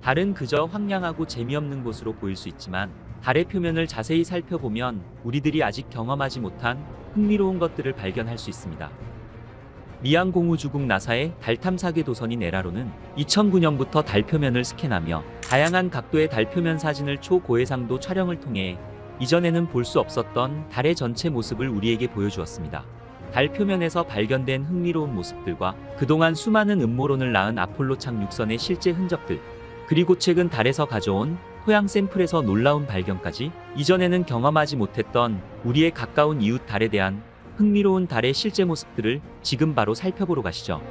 달은 그저 황량하고 재미없는 곳으로 보일 수 있지만 달의 표면을 자세히 살펴보면 우리들이 아직 경험하지 못한 흥미로운 것들을 발견할 수 있습니다. 미양 공우주국 나사의 달 탐사계 도선인 에라로는 2009년부터 달 표면을 스캔하며 다양한 각도의 달 표면 사진을 초고해상도 촬영을 통해 이전에는 볼 수 없었던 달의 전체 모습을 우리에게 보여주었습니다. 달 표면에서 발견된 흥미로운 모습들과 그동안 수많은 음모론을 낳은 아폴로 착륙선의 실제 흔적들, 그리고 최근 달에서 가져온 토양 샘플에서 놀라운 발견까지 이전에는 경험하지 못했던 우리의 가까운 이웃 달에 대한 흥미로운 달의 실제 모습들을 지금 바로 살펴보러 가시죠.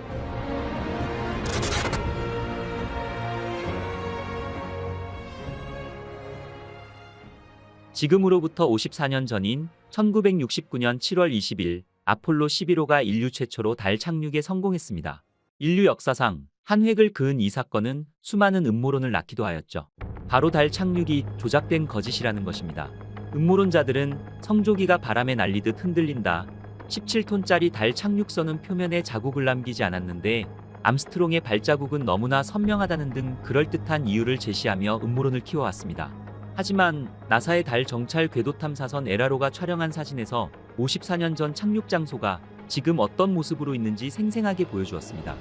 지금으로부터 54년 전인 1969년 7월 20일 아폴로 11호가 인류 최초로 달 착륙에 성공했습니다. 인류 역사상 한 획을 그은 이 사건은 수많은 음모론을 낳기도 하였죠. 바로 달 착륙이 조작된 거짓이라는 것입니다. 음모론자들은 성조기가 바람에 날리듯 흔들린다, 17톤짜리 달 착륙선은 표면에 자국을 남기지 않았는데 암스트롱의 발자국은 너무나 선명하다는 등 그럴듯한 이유를 제시하며 음모론을 키워왔습니다. 하지만 나사의 달 정찰 궤도 탐사선 에라로가 촬영한 사진에서 54년 전 착륙 장소가 지금 어떤 모습으로 있는지 생생하게 보여주었습니다.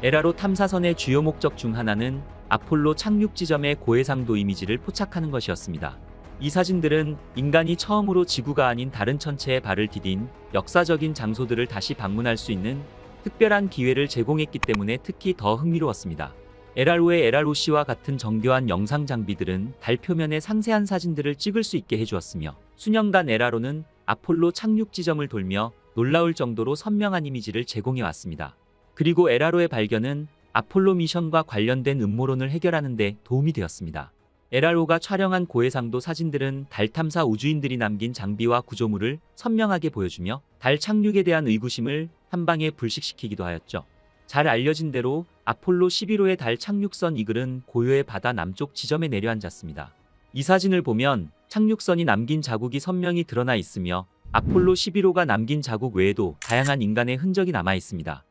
에라로 탐사선의 주요 목적 중 하나는 아폴로 착륙 지점의 고해상도 이미지를 포착하는 것이었습니다. 이 사진들은 인간이 처음으로 지구가 아닌 다른 천체에 발을 디딘 역사적인 장소들을 다시 방문할 수 있는 특별한 기회를 제공했기 때문에 특히 더 흥미로웠습니다. 에라로의 에라로시와 같은 정교한 영상 장비들은 달 표면의 상세한 사진들을 찍을 수 있게 해주었으며 수년간 에라로는 아폴로 착륙 지점을 돌며 놀라울 정도로 선명한 이미지를 제공해왔습니다. 그리고 에라로의 발견은 아폴로 미션과 관련된 음모론을 해결하는 데 도움이 되었습니다. 에라로가 촬영한 고해상도 사진들은 달 탐사 우주인들이 남긴 장비와 구조물을 선명하게 보여주며 달 착륙에 대한 의구심을 한 방에 불식시키기도 하였죠. 잘 알려진 대로 아폴로 11호의 달 착륙선 이글은 고요의 바다 남쪽 지점에 내려앉았습니다. 이 사진을 보면 착륙선이 남긴 자국이 선명히 드러나 있으며 아폴로 11호가 남긴 자국 외에도 다양한 인간의 흔적이 남아 있습니다.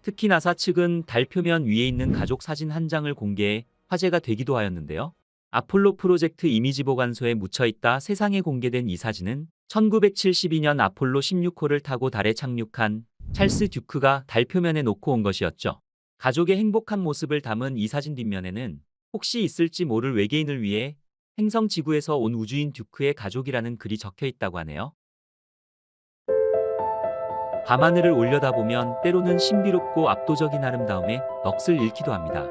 특히 나사 측은 달 표면 위에 있는 가족 사진 한 장을 공개해 화제가 되기도 하였는데요. 아폴로 프로젝트 이미지 보관소에 묻혀있다 세상에 공개된 이 사진은 1972년 아폴로 16호를 타고 달에 착륙한 찰스 듀크가 달 표면에 놓고 온 것이었죠. 가족의 행복한 모습을 담은 이 사진 뒷면에는 혹시 있을지 모를 외계인을 위해 행성 지구에서 온 우주인 듀크의 가족이라는 글이 적혀 있다고 하네요. 밤하늘을 올려다보면 때로는 신비롭고 압도적인 아름다움에 넋을 잃기도 합니다.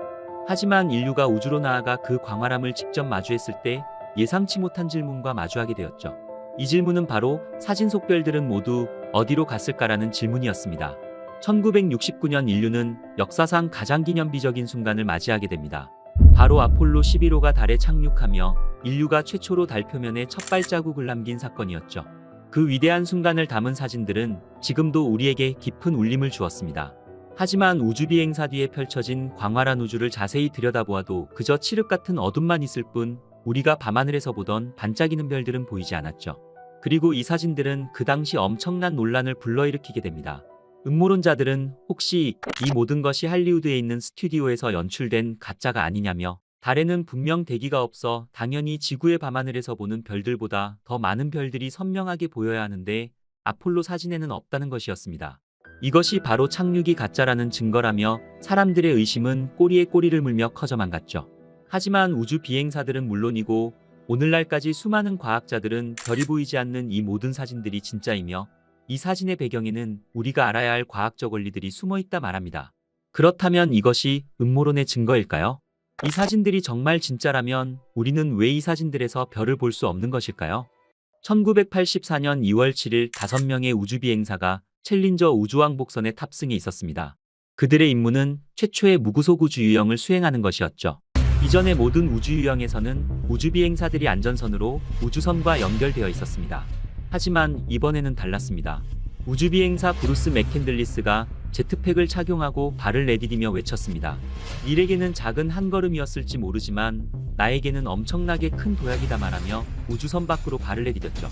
하지만 인류가 우주로 나아가 그 광활함을 직접 마주했을 때 예상치 못한 질문과 마주하게 되었죠. 이 질문은 바로 사진 속 별들은 모두 어디로 갔을까라는 질문이었습니다. 1969년 인류는 역사상 가장 기념비적인 순간을 맞이하게 됩니다. 바로 아폴로 11호가 달에 착륙하며 인류가 최초로 달 표면에 첫 발자국을 남긴 사건이었죠. 그 위대한 순간을 담은 사진들은 지금도 우리에게 깊은 울림을 주었습니다. 하지만 우주비행사 뒤에 펼쳐진 광활한 우주를 자세히 들여다보아도 그저 칠흑 같은 어둠만 있을 뿐 우리가 밤하늘에서 보던 반짝이는 별들은 보이지 않았죠. 그리고 이 사진들은 그 당시 엄청난 논란을 불러일으키게 됩니다. 음모론자들은 혹시 이 모든 것이 할리우드에 있는 스튜디오에서 연출된 가짜가 아니냐며 달에는 분명 대기가 없어 당연히 지구의 밤하늘에서 보는 별들보다 더 많은 별들이 선명하게 보여야 하는데 아폴로 사진에는 없다는 것이었습니다. 이것이 바로 착륙이 가짜라는 증거라며 사람들의 의심은 꼬리에 꼬리를 물며 커져만 갔죠. 하지만 우주 비행사들은 물론이고 오늘날까지 수많은 과학자들은 별이 보이지 않는 이 모든 사진들이 진짜이며 이 사진의 배경에는 우리가 알아야 할 과학적 원리들이 숨어 있다 말합니다. 그렇다면 이것이 음모론의 증거일까요? 이 사진들이 정말 진짜라면 우리는 왜 이 사진들에서 별을 볼 수 없는 것일까요? 1984년 2월 7일 5명의 우주비행사가 챌린저 우주왕복선에 탑승해 있었습니다. 그들의 임무는 최초의 무구속 우주 유영을 수행하는 것이었죠. 이전의 모든 우주 유영에서는 우주비행사들이 안전선으로 우주선과 연결되어 있었습니다. 하지만 이번에는 달랐습니다. 우주비행사 브루스 맥캔들리스가 제트팩을 착용하고 발을 내디디며 외쳤습니다. 일에게는 작은 한 걸음이었을지 모르지만 나에게는 엄청나게 큰 도약이다 말하며 우주선 밖으로 발을 내디뎠죠.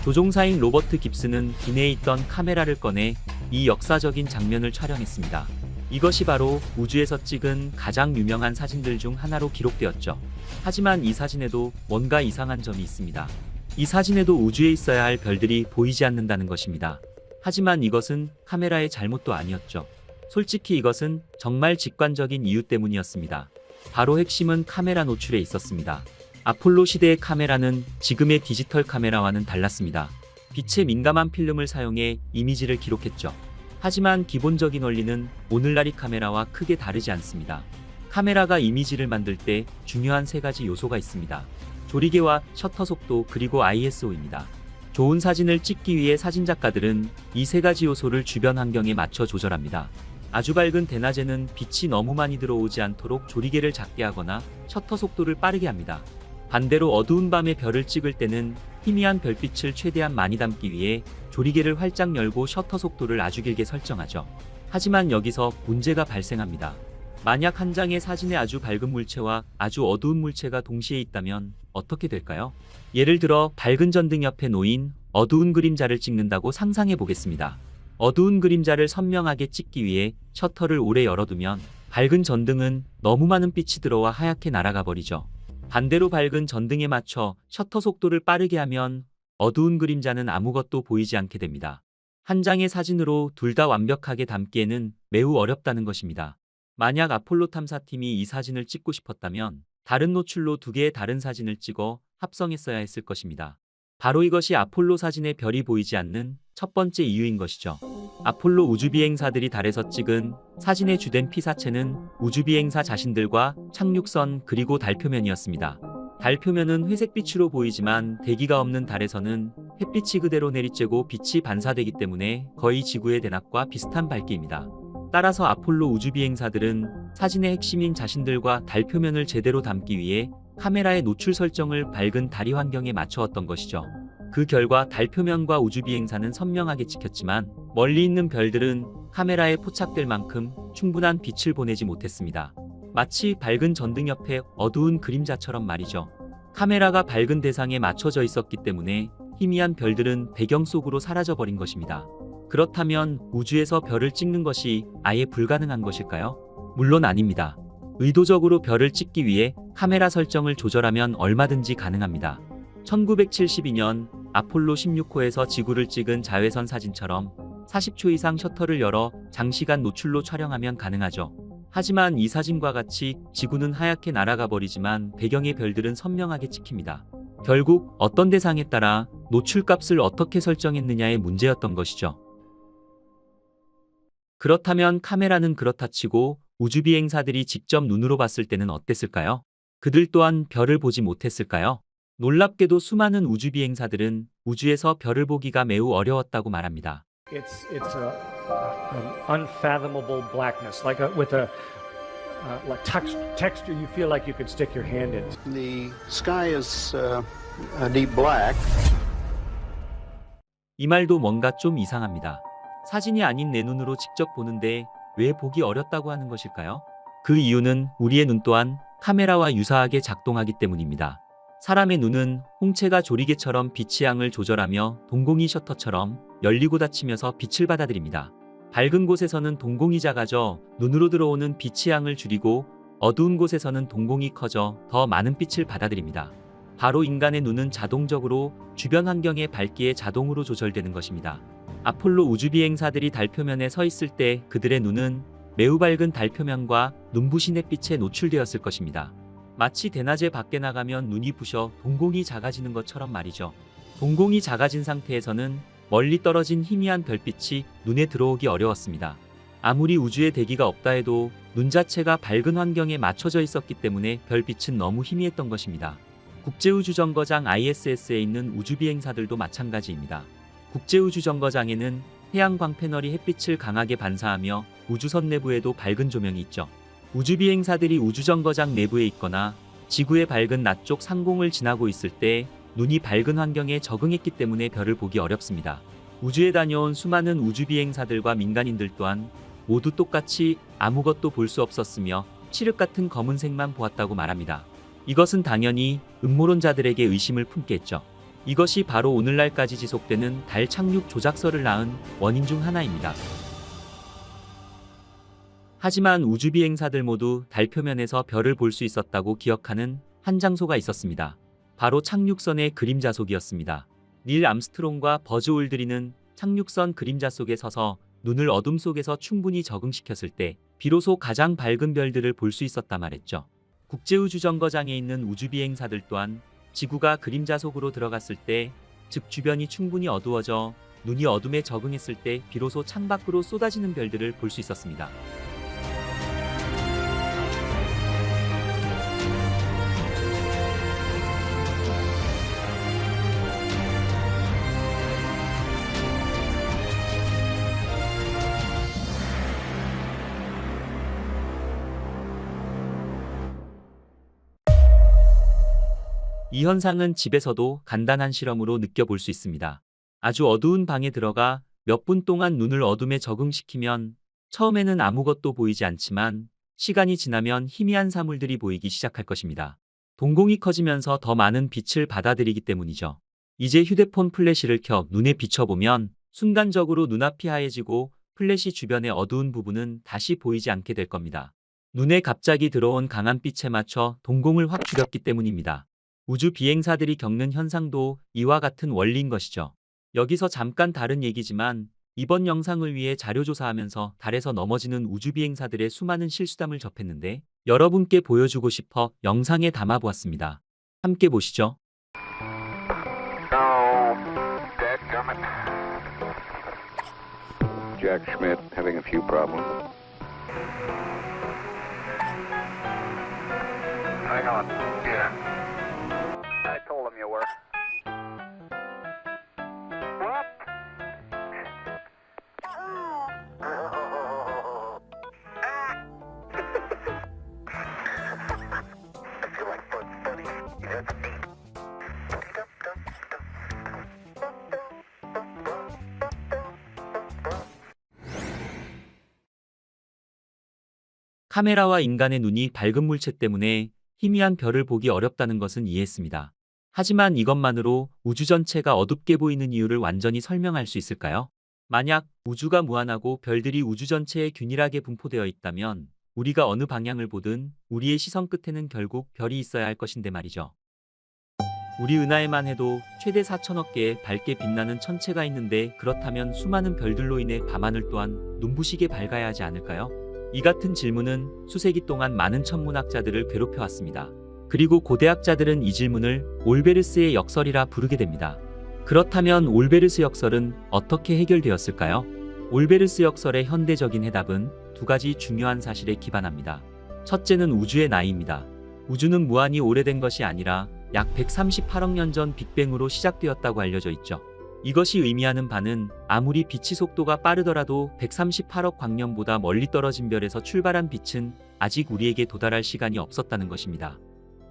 조종사인 로버트 깁스는 기내에 있던 카메라를 꺼내 이 역사적인 장면을 촬영했습니다. 이것이 바로 우주에서 찍은 가장 유명한 사진들 중 하나로 기록되었죠. 하지만 이 사진에도 뭔가 이상한 점이 있습니다. 이 사진에도 우주에 있어야 할 별들이 보이지 않는다는 것입니다. 하지만 이것은 카메라의 잘못도 아니었죠. 솔직히 이것은 정말 직관적인 이유 때문이었습니다. 바로 핵심은 카메라 노출에 있었습니다. 아폴로 시대의 카메라는 지금의 디지털 카메라와는 달랐습니다. 빛에 민감한 필름을 사용해 이미지를 기록했죠. 하지만 기본적인 원리는 오늘날의 카메라와 크게 다르지 않습니다. 카메라가 이미지를 만들 때 중요한 세 가지 요소가 있습니다. 조리개와 셔터 속도 그리고 ISO입니다. 좋은 사진을 찍기 위해 사진작가들은 이 세 가지 요소를 주변 환경에 맞춰 조절합니다. 아주 밝은 대낮에는 빛이 너무 많이 들어오지 않도록 조리개를 작게 하거나 셔터 속도를 빠르게 합니다. 반대로 어두운 밤에 별을 찍을 때는 희미한 별빛을 최대한 많이 담기 위해 조리개를 활짝 열고 셔터 속도를 아주 길게 설정하죠. 하지만 여기서 문제가 발생합니다. 만약 한 장의 사진에 아주 밝은 물체와 아주 어두운 물체가 동시에 있다면 어떻게 될까요? 예를 들어 밝은 전등 옆에 놓인 어두운 그림자를 찍는다고 상상해 보겠습니다. 어두운 그림자를 선명하게 찍기 위해 셔터를 오래 열어두면 밝은 전등은 너무 많은 빛이 들어와 하얗게 날아가 버리죠. 반대로 밝은 전등에 맞춰 셔터 속도를 빠르게 하면 어두운 그림자는 아무것도 보이지 않게 됩니다. 한 장의 사진으로 둘 다 완벽하게 담기에는 매우 어렵다는 것입니다. 만약 아폴로 탐사팀이 이 사진을 찍고 싶었다면 다른 노출로 두 개의 다른 사진을 찍어 합성했어야 했을 것입니다. 바로 이것이 아폴로 사진에 별이 보이지 않는 첫 번째 이유인 것이죠. 아폴로 우주비행사들이 달에서 찍은 사진의 주된 피사체는 우주비행사 자신들과 착륙선 그리고 달 표면이었습니다. 달 표면은 회색빛으로 보이지만 대기가 없는 달에서는 햇빛이 그대로 내리쬐고 빛이 반사되기 때문에 거의 지구의 대낮과 비슷한 밝기입니다. 따라서 아폴로 우주비행사들은 사진의 핵심인 자신들과 달 표면을 제대로 담기 위해 카메라의 노출 설정을 밝은 다리 환경에 맞추었던 것이죠. 그 결과 달 표면과 우주비행사는 선명하게 찍혔지만 멀리 있는 별들은 카메라에 포착될 만큼 충분한 빛을 보내지 못했습니다. 마치 밝은 전등 옆에 어두운 그림자처럼 말이죠. 카메라가 밝은 대상에 맞춰져 있었기 때문에 희미한 별들은 배경 속으로 사라져버린 것입니다. 그렇다면 우주에서 별을 찍는 것이 아예 불가능한 것일까요? 물론 아닙니다. 의도적으로 별을 찍기 위해 카메라 설정을 조절하면 얼마든지 가능합니다. 1972년 아폴로 16호에서 지구를 찍은 자외선 사진처럼 40초 이상 셔터를 열어 장시간 노출로 촬영하면 가능하죠. 하지만 이 사진과 같이 지구는 하얗게 날아가 버리지만 배경의 별들은 선명하게 찍힙니다. 결국 어떤 대상에 따라 노출값을 어떻게 설정했느냐의 문제였던 것이죠. 그렇다면 카메라는 그렇다 치고 우주비행사들이 직접 눈으로 봤을 때는 어땠을까요? 그들 또한 별을 보지 못했을까요? 놀랍게도 수많은 우주비행사들은 우주에서 별을 보기가 매우 어려웠다고 말합니다. It's an unfathomable blackness, with a texture you feel like you could stick your hand in. The sky is a deep black. 이 말도 뭔가 좀 이상합니다. 사진이 아닌 내 눈으로 직접 보는데 왜 보기 어렵다고 하는 것일까요? 그 이유는 우리의 눈 또한 카메라와 유사하게 작동하기 때문입니다. 사람의 눈은 홍채가 조리개처럼 빛의 양을 조절하며 동공이 셔터처럼 열리고 닫히면서 빛을 받아들입니다. 밝은 곳에서는 동공이 작아져 눈으로 들어오는 빛의 양을 줄이고 어두운 곳에서는 동공이 커져 더 많은 빛을 받아들입니다. 바로 인간의 눈은 자동적으로 주변 환경의 밝기에 자동으로 조절되는 것입니다. 아폴로 우주비행사들이 달 표면에 서 있을 때 그들의 눈은 매우 밝은 달 표면과 눈부신 햇빛에 노출되었을 것입니다. 마치 대낮에 밖에 나가면 눈이 부셔 동공이 작아지는 것처럼 말이죠. 동공이 작아진 상태에서는 멀리 떨어진 희미한 별빛이 눈에 들어오기 어려웠습니다. 아무리 우주에 대기가 없다 해도 눈 자체가 밝은 환경에 맞춰져 있었기 때문에 별빛은 너무 희미했던 것입니다. 국제우주정거장 ISS에 있는 우주비행사들도 마찬가지입니다. 국제우주정거장에는 태양광 패널이 햇빛을 강하게 반사하며 우주선 내부에도 밝은 조명이 있죠. 우주비행사들이 우주정거장 내부에 있거나 지구의 밝은 낮쪽 상공을 지나고 있을 때 눈이 밝은 환경에 적응했기 때문에 별을 보기 어렵습니다. 우주에 다녀온 수많은 우주비행사들과 민간인들 또한 모두 똑같이 아무것도 볼 수 없었으며 칠흑 같은 검은색만 보았다고 말합니다. 이것은 당연히 음모론자들에게 의심을 품게 했죠. 이것이 바로 오늘날까지 지속되는 달 착륙 조작설을 낳은 원인 중 하나입니다. 하지만 우주 비행사들 모두 달 표면에서 별을 볼 수 있었다고 기억하는 한 장소가 있었습니다. 바로 착륙선의 그림자속이었습니다. 닐 암스트롱과 버즈 올드린은 착륙선 그림자 속에 서서 눈을 어둠 속에서 충분히 적응시켰을 때 비로소 가장 밝은 별들을 볼 수 있었다 말했죠. 국제우주정거장에 있는 우주비행사들 또한 지구가 그림자 속으로 들어갔을 때, 즉 주변이 충분히 어두워져 눈이 어둠에 적응했을 때 비로소 창밖으로 쏟아지는 별들을 볼 수 있었습니다. 이 현상은 집에서도 간단한 실험으로 느껴볼 수 있습니다. 아주 어두운 방에 들어가 몇 분 동안 눈을 어둠에 적응시키면 처음에는 아무것도 보이지 않지만 시간이 지나면 희미한 사물들이 보이기 시작할 것입니다. 동공이 커지면서 더 많은 빛을 받아들이기 때문이죠. 이제 휴대폰 플래시를 켜 눈에 비춰보면 순간적으로 눈앞이 하얘지고 플래시 주변의 어두운 부분은 다시 보이지 않게 될 겁니다. 눈에 갑자기 들어온 강한 빛에 맞춰 동공을 확 줄였기 때문입니다. 우주 비행사들이 겪는 현상도 이와 같은 원리인 것이죠. 여기서 잠깐 다른 얘기지만 이번 영상을 위해 자료조사하면서 달에서 넘어지는 우주 비행사들의 수많은 실수담을 접했는데 여러분께 보여주고 싶어 영상에 담아보았습니다. 함께 보시죠. Jack Schmidt having a few problems. Hang on. Yeah. I told him you were. What? I feel like Bugs Bunny. You have to be. 카메라와 인간의 눈이 밝은 물체 때문에 희미한 별을 보기 어렵다는 것은 이해했습니다. 하지만 이것만으로 우주 전체가 어둡게 보이는 이유를 완전히 설명할 수 있을까요? 만약 우주가 무한하고 별들이 우주 전체에 균일하게 분포되어 있다면 우리가 어느 방향을 보든 우리의 시선 끝에는 결국 별이 있어야 할 것인데 말이죠. 우리 은하에만 해도 최대 4천억 개의 밝게 빛나는 천체가 있는데 그렇다면 수많은 별들로 인해 밤하늘 또한 눈부시게 밝아야 하지 않을까요? 이 같은 질문은 수세기 동안 많은 천문학자들을 괴롭혀왔습니다. 그리고 고대학자들은 이 질문을 올베르스의 역설이라 부르게 됩니다. 그렇다면 올베르스 역설은 어떻게 해결되었을까요? 올베르스 역설의 현대적인 해답은 두 가지 중요한 사실에 기반합니다. 첫째는 우주의 나이입니다. 우주는 무한히 오래된 것이 아니라 약 138억 년 전 빅뱅으로 시작되었다고 알려져 있죠. 이것이 의미하는 바는 아무리 빛의 속도가 빠르더라도 138억 광년보다 멀리 떨어진 별에서 출발한 빛은 아직 우리에게 도달할 시간이 없었다는 것입니다.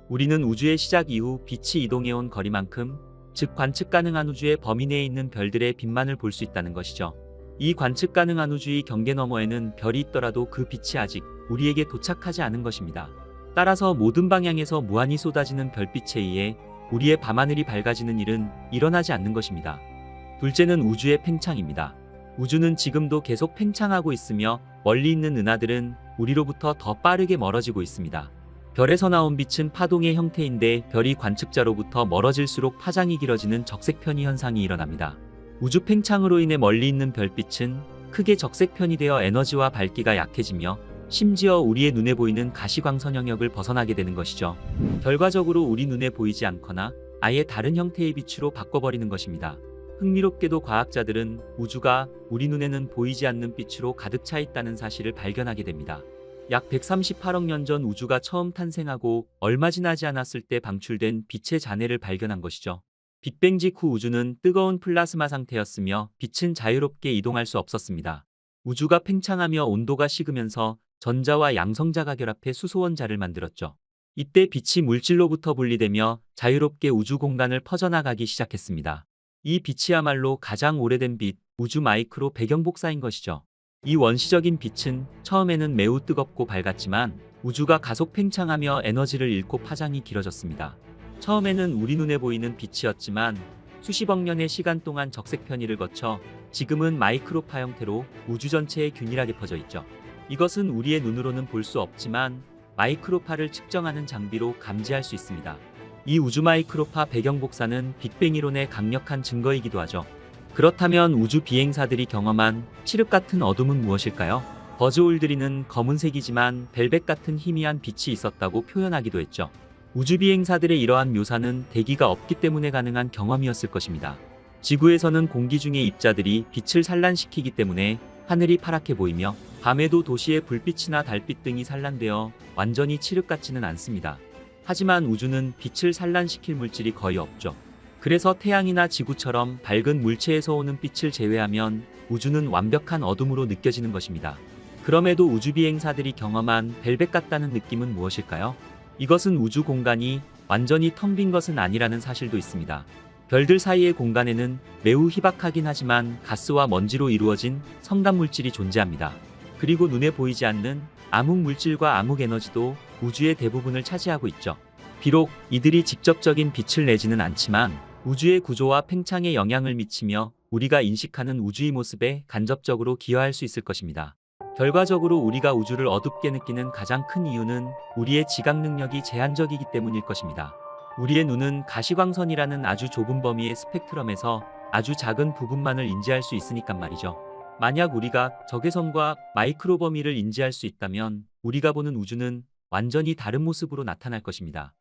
우리는 우주의 시작 이후 빛이 이동해온 거리만큼, 즉 관측 가능한 우주의 범위 내에 있는 별들의 빛만을 볼 수 있다는 것이죠. 이 관측 가능한 우주의 경계 너머에는 별이 있더라도 그 빛이 아직 우리에게 도착하지 않은 것입니다. 따라서 모든 방향에서 무한히 쏟아지는 별빛에 의해 우리의 밤하늘이 밝아지는 일은 일어나지 않는 것입니다. 둘째는 우주의 팽창입니다. 우주는 지금도 계속 팽창하고 있으며 멀리 있는 은하들은 우리로부터 더 빠르게 멀어지고 있습니다. 별에서 나온 빛은 파동의 형태인데 별이 관측자로부터 멀어질수록 파장이 길어지는 적색편이 현상이 일어납니다. 우주 팽창으로 인해 멀리 있는 별빛은 크게 적색편이 되어 에너지와 밝기가 약해지며 심지어 우리의 눈에 보이는 가시광선 영역을 벗어나게 되는 것이죠. 결과적으로 우리 눈에 보이지 않거나 아예 다른 형태의 빛으로 바꿔버리는 것입니다. 흥미롭게도 과학자들은 우주가 우리 눈에는 보이지 않는 빛으로 가득 차 있다는 사실을 발견하게 됩니다. 약 138억 년 전 우주가 처음 탄생하고 얼마 지나지 않았을 때 방출된 빛의 잔해를 발견한 것이죠. 빅뱅 직후 우주는 뜨거운 플라스마 상태였으며 빛은 자유롭게 이동할 수 없었습니다. 우주가 팽창하며 온도가 식으면서 전자와 양성자가 결합해 수소원자를 만들었죠. 이때 빛이 물질로부터 분리되며 자유롭게 우주 공간을 퍼져나가기 시작했습니다. 이 빛이야말로 가장 오래된 빛, 우주 마이크로 배경 복사인 것이죠. 이 원시적인 빛은 처음에는 매우 뜨겁고 밝았지만 우주가 가속 팽창하며 에너지를 잃고 파장이 길어졌습니다. 처음에는 우리 눈에 보이는 빛이었지만 수십억 년의 시간 동안 적색 편의를 거쳐 지금은 마이크로파 형태로 우주 전체에 균일하게 퍼져 있죠. 이것은 우리의 눈으로는 볼 수 없지만 마이크로파를 측정하는 장비로 감지할 수 있습니다. 이 우주 마이크로파 배경 복사는 빅뱅 이론의 강력한 증거이기도 하죠. 그렇다면 우주 비행사들이 경험한 칠흑 같은 어둠은 무엇일까요? 버즈 올드린은 검은색이지만 벨벳 같은 희미한 빛이 있었다고 표현하기도 했죠. 우주 비행사들의 이러한 묘사는 대기가 없기 때문에 가능한 경험이었을 것입니다. 지구에서는 공기 중의 입자들이 빛을 산란시키기 때문에 하늘이 파랗게 보이며 밤에도 도시의 불빛이나 달빛 등이 산란되어 완전히 칠흑 같지는 않습니다. 하지만 우주는 빛을 산란시킬 물질이 거의 없죠. 그래서 태양이나 지구처럼 밝은 물체에서 오는 빛을 제외하면 우주는 완벽한 어둠으로 느껴지는 것입니다. 그럼에도 우주 비행사들이 경험한 벨벳 같다는 느낌은 무엇일까요? 이것은 우주 공간이 완전히 텅 빈 것은 아니라는 사실도 있습니다. 별들 사이의 공간에는 매우 희박하긴 하지만 가스와 먼지로 이루어진 성단 물질이 존재합니다. 그리고 눈에 보이지 않는 암흑 물질과 암흑 에너지도 우주의 대부분을 차지하고 있죠. 비록 이들이 직접적인 빛을 내지는 않지만 우주의 구조와 팽창에 영향을 미치며 우리가 인식하는 우주의 모습에 간접적으로 기여할 수 있을 것입니다. 결과적으로 우리가 우주를 어둡게 느끼는 가장 큰 이유는 우리의 지각 능력이 제한적이기 때문일 것입니다. 우리의 눈은 가시광선이라는 아주 좁은 범위의 스펙트럼에서 아주 작은 부분만을 인지할 수 있으니까 말이죠. 만약 우리가 적외선과 마이크로 범위를 인지할 수 있다면 우리가 보는 우주는 완전히 다른 모습으로 나타날 것입니다.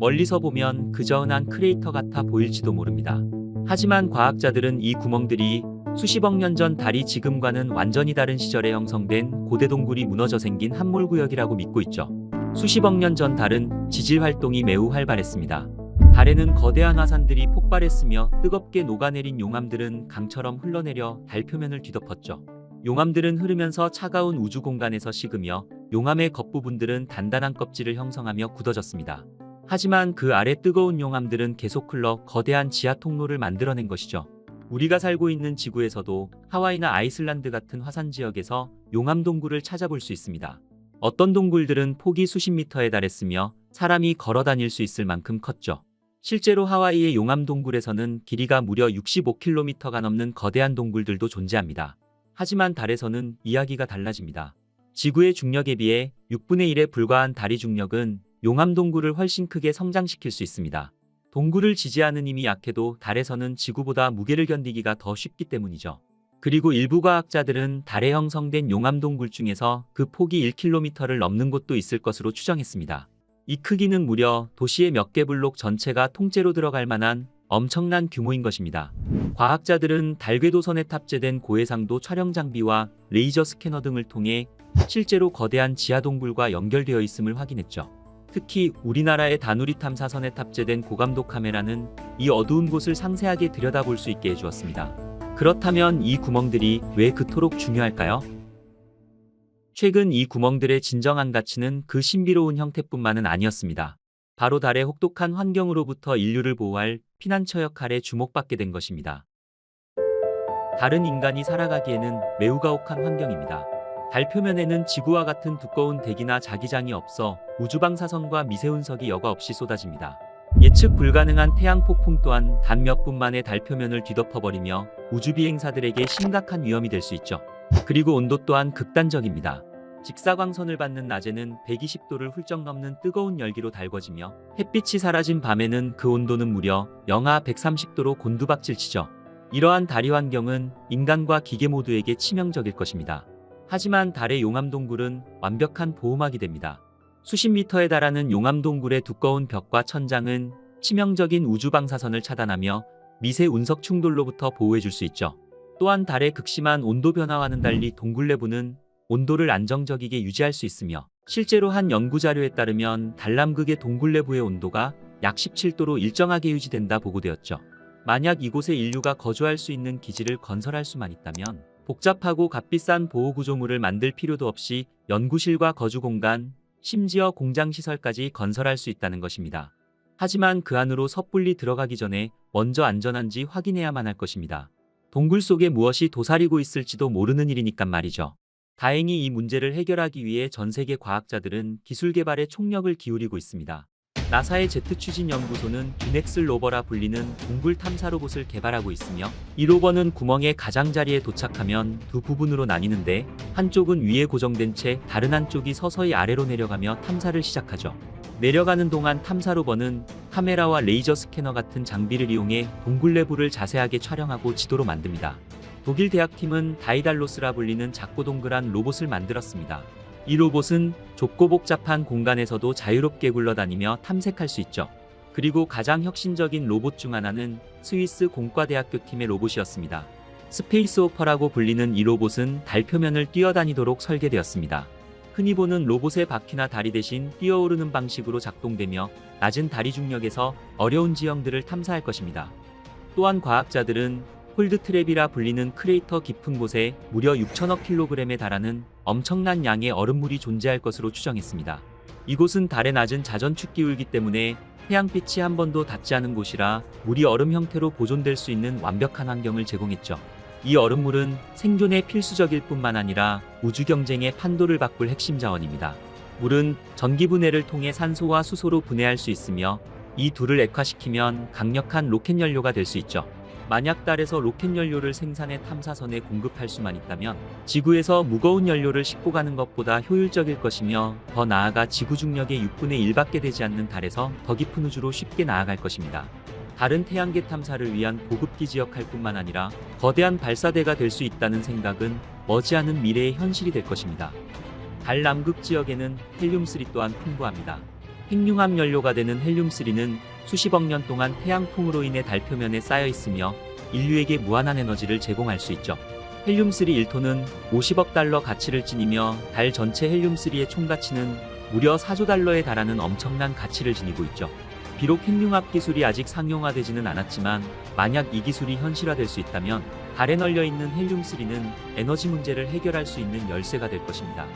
멀리서 보면 그저 흔한 크레이터 같아 보일지도 모릅니다. 하지만 과학자들은 이 구멍들이 수십억 년 전 달이 지금과는 완전히 다른 시절에 형성된 고대 동굴이 무너져 생긴 함몰구역이라고 믿고 있죠. 수십억 년 전 달은 지질 활동이 매우 활발했습니다. 달에는 거대한 화산들이 폭발했으며 뜨겁게 녹아내린 용암들은 강처럼 흘러내려 달 표면을 뒤덮었죠. 용암들은 흐르면서 차가운 우주 공간에서 식으며 용암의 겉부분들은 단단한 껍질을 형성하며 굳어졌습니다. 하지만 그 아래 뜨거운 용암들은 계속 흘러 거대한 지하 통로를 만들어낸 것이죠. 우리가 살고 있는 지구에서도 하와이나 아이슬란드 같은 화산 지역에서 용암 동굴을 찾아볼 수 있습니다. 어떤 동굴들은 폭이 수십 미터에 달했으며 사람이 걸어 다닐 수 있을 만큼 컸죠. 실제로 하와이의 용암 동굴에서는 길이가 무려 65km가 넘는 거대한 동굴들도 존재합니다. 하지만 달에서는 이야기가 달라집니다. 지구의 중력에 비해 6분의 1에 불과한 달의 중력은 용암 동굴을 훨씬 크게 성장시킬 수 있습니다. 동굴을 지지하는 힘이 약해도 달에서는 지구보다 무게를 견디기가 더 쉽기 때문이죠. 그리고 일부 과학자들은 달에 형성된 용암 동굴 중에서 그 폭이 1km를 넘는 곳도 있을 것으로 추정했습니다. 이 크기는 무려 도시의 몇 개 블록 전체가 통째로 들어갈 만한 엄청난 규모인 것입니다. 과학자들은 달 궤도선에 탑재된 고해상도 촬영 장비와 레이저 스캐너 등을 통해 실제로 거대한 지하 동굴과 연결되어 있음을 확인했죠. 특히 우리나라의 다누리 탐사선에 탑재된 고감도 카메라는 이 어두운 곳을 상세하게 들여다볼 수 있게 해주었습니다. 그렇다면 이 구멍들이 왜 그토록 중요할까요? 최근 이 구멍들의 진정한 가치는 그 신비로운 형태뿐만은 아니었습니다. 바로 달의 혹독한 환경으로부터 인류를 보호할 피난처 역할에 주목받게 된 것입니다. 달은 인간이 살아가기에는 매우 가혹한 환경입니다. 달 표면에는 지구와 같은 두꺼운 대기나 자기장이 없어 우주방사선과 미세운석이 여과 없이 쏟아집니다. 예측 불가능한 태양 폭풍 또한 단 몇 분 만에 달 표면을 뒤덮어버리며 우주비행사들에게 심각한 위험이 될 수 있죠. 그리고 온도 또한 극단적입니다. 직사광선을 받는 낮에는 120도를 훌쩍 넘는 뜨거운 열기로 달궈지며 햇빛이 사라진 밤에는 그 온도는 무려 영하 130도로 곤두박질치죠. 이러한 달의 환경은 인간과 기계 모두에게 치명적일 것입니다. 하지만 달의 용암동굴은 완벽한 보호막이 됩니다. 수십 미터에 달하는 용암동굴의 두꺼운 벽과 천장은 치명적인 우주방사선을 차단하며 미세 운석 충돌로부터 보호해줄 수 있죠. 또한 달의 극심한 온도 변화와는 달리 동굴 내부는 온도를 안정적이게 유지할 수 있으며 실제로 한 연구 자료에 따르면 달 남극의 동굴 내부의 온도가 약 17도로 일정하게 유지된다 보고되었죠. 만약 이곳에 인류가 거주할 수 있는 기지를 건설할 수만 있다면 복잡하고 값비싼 보호구조물을 만들 필요도 없이 연구실과 거주공간, 심지어 공장시설까지 건설할 수 있다는 것입니다. 하지만 그 안으로 섣불리 들어가기 전에 먼저 안전한지 확인해야만 할 것입니다. 동굴 속에 무엇이 도사리고 있을지도 모르는 일이니까 말이죠. 다행히 이 문제를 해결하기 위해 전 세계 과학자들은 기술 개발에 총력을 기울이고 있습니다. 나사의 제트 추진 연구소는 듀넥슬 로버라 불리는 동굴 탐사 로봇을 개발하고 있으며 이 로버는 구멍의 가장자리에 도착하면 두 부분으로 나뉘는데 한쪽은 위에 고정된 채 다른 한쪽이 서서히 아래로 내려가며 탐사를 시작하죠. 내려가는 동안 탐사 로버는 카메라와 레이저 스캐너 같은 장비를 이용해 동굴 내부를 자세하게 촬영하고 지도로 만듭니다. 독일 대학팀은 다이달로스라 불리는 작고 동그란 로봇을 만들었습니다. 이 로봇은 좁고 복잡한 공간에서도 자유롭게 굴러다니며 탐색할 수 있죠. 그리고 가장 혁신적인 로봇 중 하나는 스위스 공과대학교 팀의 로봇이었습니다. 스페이스 오퍼라고 불리는 이 로봇은 달 표면을 뛰어다니도록 설계되었습니다. 흔히 보는 로봇의 바퀴나 다리 대신 뛰어오르는 방식으로 작동되며 낮은 다리 중력에서 어려운 지형들을 탐사할 것입니다. 또한 과학자들은 홀드트랩이라 불리는 크레이터 깊은 곳에 무려 6천억 킬로그램에 달하는 엄청난 양의 얼음물이 존재할 것으로 추정했습니다. 이곳은 달의 낮은 자전축 기울기 때문에 태양빛이 한 번도 닿지 않은 곳이라 물이 얼음 형태로 보존될 수 있는 완벽한 환경을 제공했죠. 이 얼음물은 생존에 필수적일 뿐만 아니라 우주 경쟁의 판도를 바꿀 핵심 자원입니다. 물은 전기 분해를 통해 산소와 수소로 분해할 수 있으며 이 둘을 액화시키면 강력한 로켓 연료가 될 수 있죠. 만약 달에서 로켓 연료를 생산해 탐사선에 공급할 수만 있다면 지구에서 무거운 연료를 싣고 가는 것보다 효율적일 것이며 더 나아가 지구 중력의 6분의 1밖에 되지 않는 달에서 더 깊은 우주로 쉽게 나아갈 것입니다. 달은 태양계 탐사를 위한 보급기지 역할 뿐만 아니라 거대한 발사대가 될 수 있다는 생각은 머지않은 미래의 현실이 될 것입니다. 달 남극 지역에는 헬륨3 또한 풍부합니다. 핵융합 연료가 되는 헬륨3는 수십억 년 동안 태양풍으로 인해 달 표면에 쌓여 있으며 인류에게 무한한 에너지를 제공할 수 있죠. 헬륨3 1톤은 50억 달러 가치를 지니며 달 전체 헬륨3의 총가치는 무려 4조 달러에 달하는 엄청난 가치를 지니고 있죠. 비록 핵융합 기술이 아직 상용화되지는 않았지만 만약 이 기술이 현실화될 수 있다면 달에 널려있는 헬륨3는 에너지 문제를 해결할 수 있는 열쇠가 될 것입니다.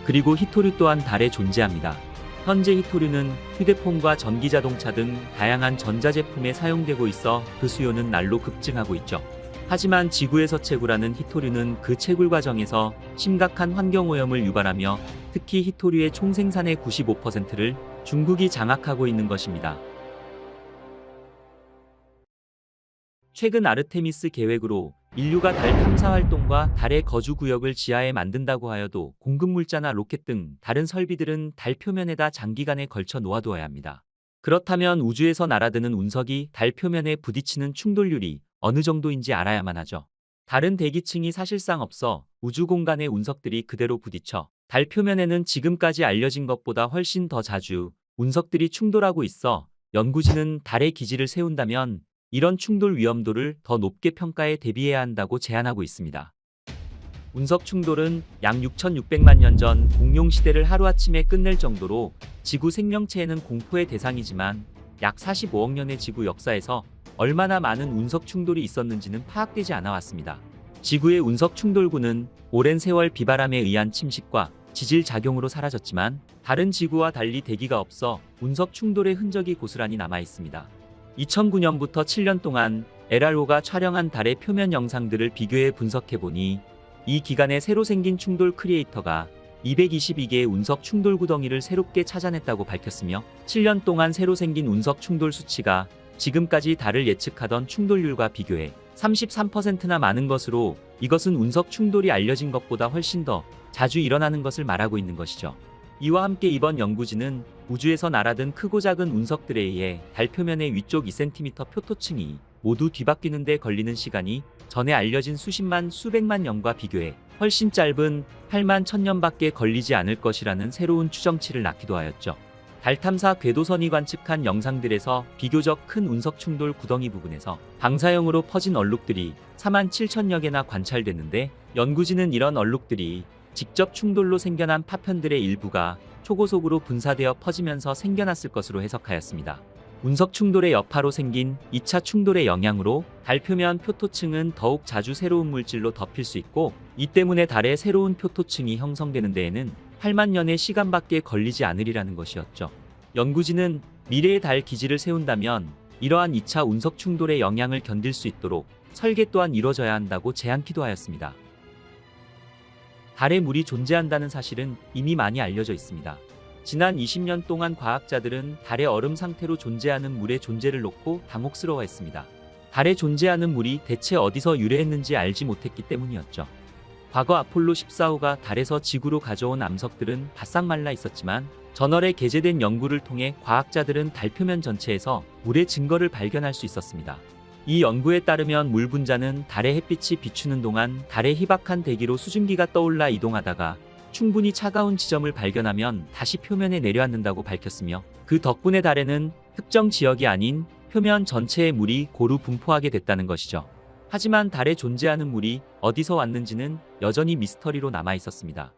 그리고 히토류 또한 달에 존재합니다. 현재 히토류는 휴대폰과 전기자동차 등 다양한 전자제품에 사용되고 있어 그 수요는 날로 급증하고 있죠. 하지만 지구에서 채굴하는 히토류는 그 채굴 과정에서 심각한 환경오염을 유발하며 특히 히토류의 총생산의 95%를 중국이 장악하고 있는 것입니다. 최근 아르테미스 계획으로 인류가 달 탐사 활동과 달의 거주 구역을 지하에 만든다고 하여도 공급물자나 로켓 등 다른 설비들은 달 표면에다 장기간에 걸쳐 놓아두어야 합니다. 그렇다면 우주에서 날아드는 운석이 달 표면에 부딪히는 충돌률이 어느 정도인지 알아야만 하죠. 달은 대기층이 사실상 없어 우주 공간의 운석들이 그대로 부딪혀 달 표면에는 지금까지 알려진 것보다 훨씬 더 자주 운석들이 충돌하고 있어 연구진은 달에 기지를 세운다면 이런 충돌 위험도를 더 높게 평가해 대비해야 한다고 제안하고 있습니다. 운석 충돌은 약 6,600만 년 전 공룡 시대를 하루아침에 끝낼 정도로 지구 생명체에는 공포의 대상이지만 약 45억 년의 지구 역사에서 얼마나 많은 운석 충돌이 있었는지는 파악되지 않아 왔습니다. 지구의 운석 충돌구는 오랜 세월 비바람에 의한 침식과 지질 작용으로 사라졌지만 다른 지구와 달리 대기가 없어 운석 충돌의 흔적이 고스란히 남아 있습니다. 2009년부터 7년 동안 LRO가 촬영한 달의 표면 영상들을 비교해 분석해보니 이 기간에 새로 생긴 충돌 크리에이터가 222개의 운석 충돌 구덩이를 새롭게 찾아냈다고 밝혔으며 7년 동안 새로 생긴 운석 충돌 수치가 지금까지 달을 예측하던 충돌률과 비교해 33%나 많은 것으로 이것은 운석 충돌이 알려진 것보다 훨씬 더 자주 일어나는 것을 말하고 있는 것이죠. 이와 함께 이번 연구진은 우주에서 날아든 크고 작은 운석들에 의해 달 표면의 위쪽 2cm 표토층이 모두 뒤바뀌는 데 걸리는 시간이 전에 알려진 수십만 수백만 년과 비교해 훨씬 짧은 8만 1000년밖에 걸리지 않을 것이라는 새로운 추정치를 낳기도 하였죠. 달 탐사 궤도선이 관측한 영상들에서 비교적 큰 운석 충돌 구덩이 부분에서 방사형으로 퍼진 얼룩들이 47,000여 개나 관찰됐는데 연구진은 이런 얼룩들이 직접 충돌로 생겨난 파편들의 일부가 초고속으로 분사되어 퍼지면서 생겨났을 것으로 해석하였습니다. 운석 충돌의 여파로 생긴 2차 충돌의 영향으로 달 표면 표토층은 더욱 자주 새로운 물질로 덮일 수 있고 이 때문에 달에 새로운 표토층이 형성되는 데에는 8만 년의 시간밖에 걸리지 않으리라는 것이었죠. 연구진은 미래의 달 기지를 세운다면 이러한 2차 운석 충돌의 영향을 견딜 수 있도록 설계 또한 이뤄져야 한다고 제안키도 하였습니다. 달에 물이 존재한다는 사실은 이미 많이 알려져 있습니다. 지난 20년 동안 과학자들은 달의 얼음 상태로 존재하는 물의 존재를 놓고 당혹스러워했습니다. 달에 존재하는 물이 대체 어디서 유래했는지 알지 못했기 때문이었죠. 과거 아폴로 14호가 달에서 지구로 가져온 암석들은 바싹 말라 있었지만 저널에 게재된 연구를 통해 과학자들은 달 표면 전체에서 물의 증거를 발견할 수 있었습니다. 이 연구에 따르면 물 분자는 달의 햇빛이 비추는 동안 달의 희박한 대기로 수증기가 떠올라 이동하다가 충분히 차가운 지점을 발견하면 다시 표면에 내려앉는다고 밝혔으며, 그 덕분에 달에는 특정 지역이 아닌 표면 전체의 물이 고루 분포하게 됐다는 것이죠. 하지만 달에 존재하는 물이 어디서 왔는지는 여전히 미스터리로 남아 있었습니다.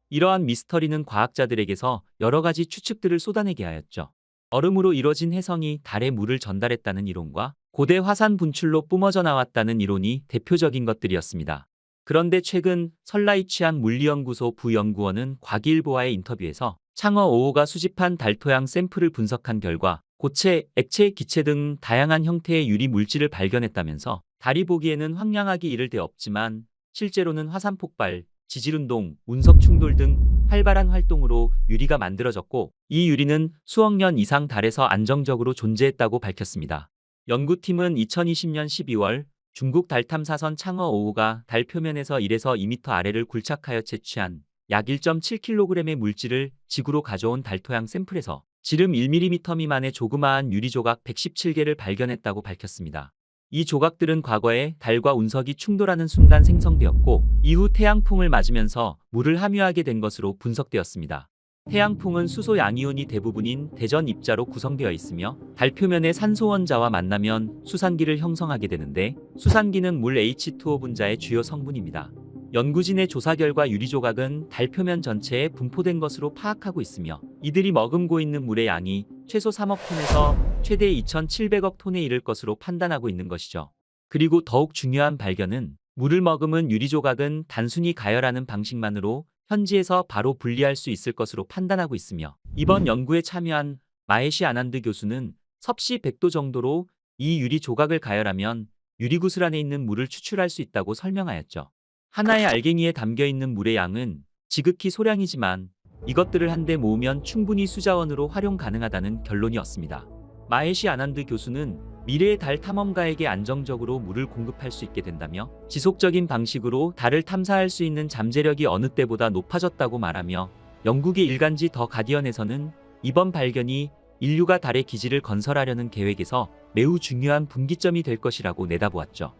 이러한 미스터리는 과학자들에게서 여러 가지 추측들을 쏟아내게 하였죠. 얼음으로 이뤄진 혜성이 달에 물을 전달했다는 이론과 고대 화산 분출로 뿜어져 나왔다는 이론이 대표적인 것들이었습니다. 그런데 최근 설라이취한 물리연구소 부연구원은 과기일보와의 인터뷰에서 창어 5호가 수집한 달 토양 샘플을 분석한 결과 고체, 액체, 기체 등 다양한 형태의 유리 물질을 발견했다면서 달이 보기에는 황량하기 이를 데 없지만 실제로는 화산 폭발, 지질운동, 운석 충돌 등 활발한 활동으로 유리가 만들어졌고, 이 유리는 수억 년 이상 달에서 안정적으로 존재했다고 밝혔습니다. 연구팀은 2020년 12월 중국 달 탐사선 창어 5호가 달 표면에서 1에서 2m 아래를 굴착하여 채취한 약 1.7kg의 물질을 지구로 가져온 달 토양 샘플에서 지름 1mm 미만의 조그마한 유리 조각 117개를 발견했다고 밝혔습니다. 이 조각들은 과거에 달과 운석이 충돌하는 순간 생성되었고, 이후 태양풍을 맞으면서 물을 함유하게 된 것으로 분석되었습니다. 태양풍은 수소 양이온이 대부분인 대전 입자로 구성되어 있으며 달 표면의 산소 원자와 만나면 수산기를 형성하게 되는데, 수산기는 물 H2O 분자의 주요 성분입니다. 연구진의 조사 결과 유리 조각은 달 표면 전체에 분포된 것으로 파악하고 있으며, 이들이 머금고 있는 물의 양이 최소 3억 톤에서 최대 2,700억 톤에 이를 것으로 판단하고 있는 것이죠. 그리고 더욱 중요한 발견은 물을 머금은 유리 조각은 단순히 가열하는 방식만으로 현지에서 바로 분리할 수 있을 것으로 판단하고 있으며, 이번 연구에 참여한 마헤시 아난드 교수는 섭씨 100도 정도로 이 유리 조각을 가열하면 유리구슬 안에 있는 물을 추출할 수 있다고 설명하였죠. 하나의 알갱이에 담겨있는 물의 양은 지극히 소량이지만 이것들을 한데 모으면 충분히 수자원으로 활용 가능하다는 결론이었습니다. 마헤시 아난드 교수는 미래의 달 탐험가에게 안정적으로 물을 공급할 수 있게 된다며 지속적인 방식으로 달을 탐사할 수 있는 잠재력이 어느 때보다 높아졌다고 말하며, 영국의 일간지 더 가디언에서는 이번 발견이 인류가 달의 기지를 건설하려는 계획에서 매우 중요한 분기점이 될 것이라고 내다보았죠.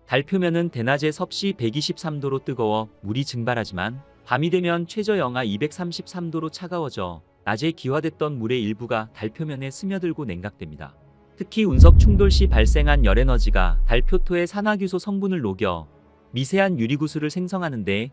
달 표면은 대낮에 섭씨 123도로 뜨거워 물이 증발하지만 밤이 되면 최저 영하 233도로 차가워져 낮에 기화됐던 물의 일부가 달 표면에 스며들고 냉각됩니다. 특히 운석 충돌 시 발생한 열에너지가 달 표토의 산화규소 성분을 녹여 미세한 유리구슬을 생성하는데,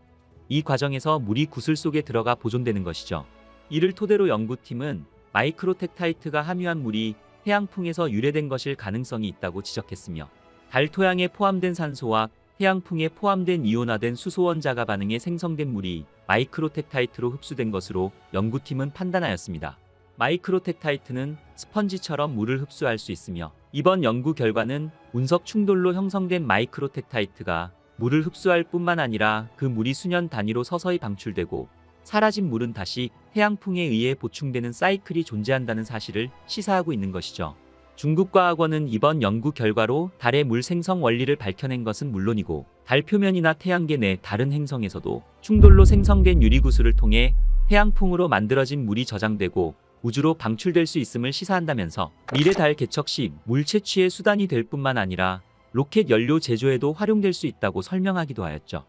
이 과정에서 물이 구슬 속에 들어가 보존되는 것이죠. 이를 토대로 연구팀은 마이크로텍타이트가 함유한 물이 태양풍에서 유래된 것일 가능성이 있다고 지적했으며, 달 토양에 포함된 산소와 태양풍에 포함된 이온화된 수소 원자가 반응해 생성된 물이 마이크로텍타이트로 흡수된 것으로 연구팀은 판단하였습니다. 마이크로텍타이트는 스펀지처럼 물을 흡수할 수 있으며, 이번 연구 결과는 운석 충돌로 형성된 마이크로텍타이트가 물을 흡수할 뿐만 아니라 그 물이 수년 단위로 서서히 방출되고 사라진 물은 다시 태양풍에 의해 보충되는 사이클이 존재한다는 사실을 시사하고 있는 것이죠. 중국 과학원은 이번 연구 결과로 달의 물 생성 원리를 밝혀낸 것은 물론이고, 달 표면이나 태양계 내 다른 행성에서도 충돌로 생성된 유리구슬을 통해 태양풍으로 만들어진 물이 저장되고 우주로 방출될 수 있음을 시사한다면서, 미래 달 개척 시 물 채취의 수단이 될 뿐만 아니라 로켓 연료 제조에도 활용될 수 있다고 설명하기도 하였죠.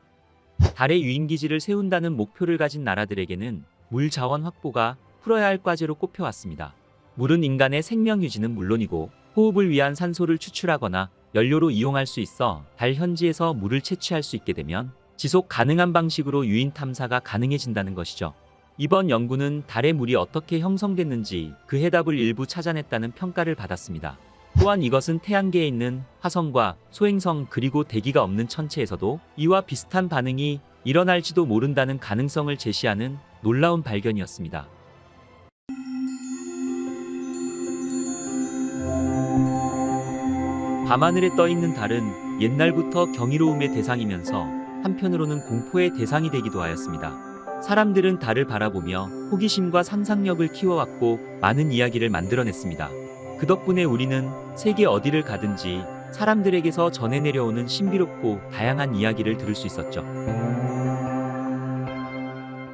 달에 유인기지를 세운다는 목표를 가진 나라들에게는 물 자원 확보가 풀어야 할 과제로 꼽혀왔습니다. 물은 인간의 생명 유지는 물론이고 호흡을 위한 산소를 추출하거나 연료로 이용할 수 있어 달 현지에서 물을 채취할 수 있게 되면 지속 가능한 방식으로 유인 탐사가 가능해진다는 것이죠. 이번 연구는 달의 물이 어떻게 형성됐는지 그 해답을 일부 찾아냈다는 평가를 받았습니다. 또한 이것은 태양계에 있는 화성과 소행성 그리고 대기가 없는 천체에서도 이와 비슷한 반응이 일어날지도 모른다는 가능성을 제시하는 놀라운 발견이었습니다. 밤하늘에 떠있는 달은 옛날부터 경이로움의 대상이면서 한편으로는 공포의 대상이 되기도 하였습니다. 사람들은 달을 바라보며 호기심과 상상력을 키워왔고 많은 이야기를 만들어냈습니다. 그 덕분에 우리는 세계 어디를 가든지 사람들에게서 전해 내려오는 신비롭고 다양한 이야기를 들을 수 있었죠.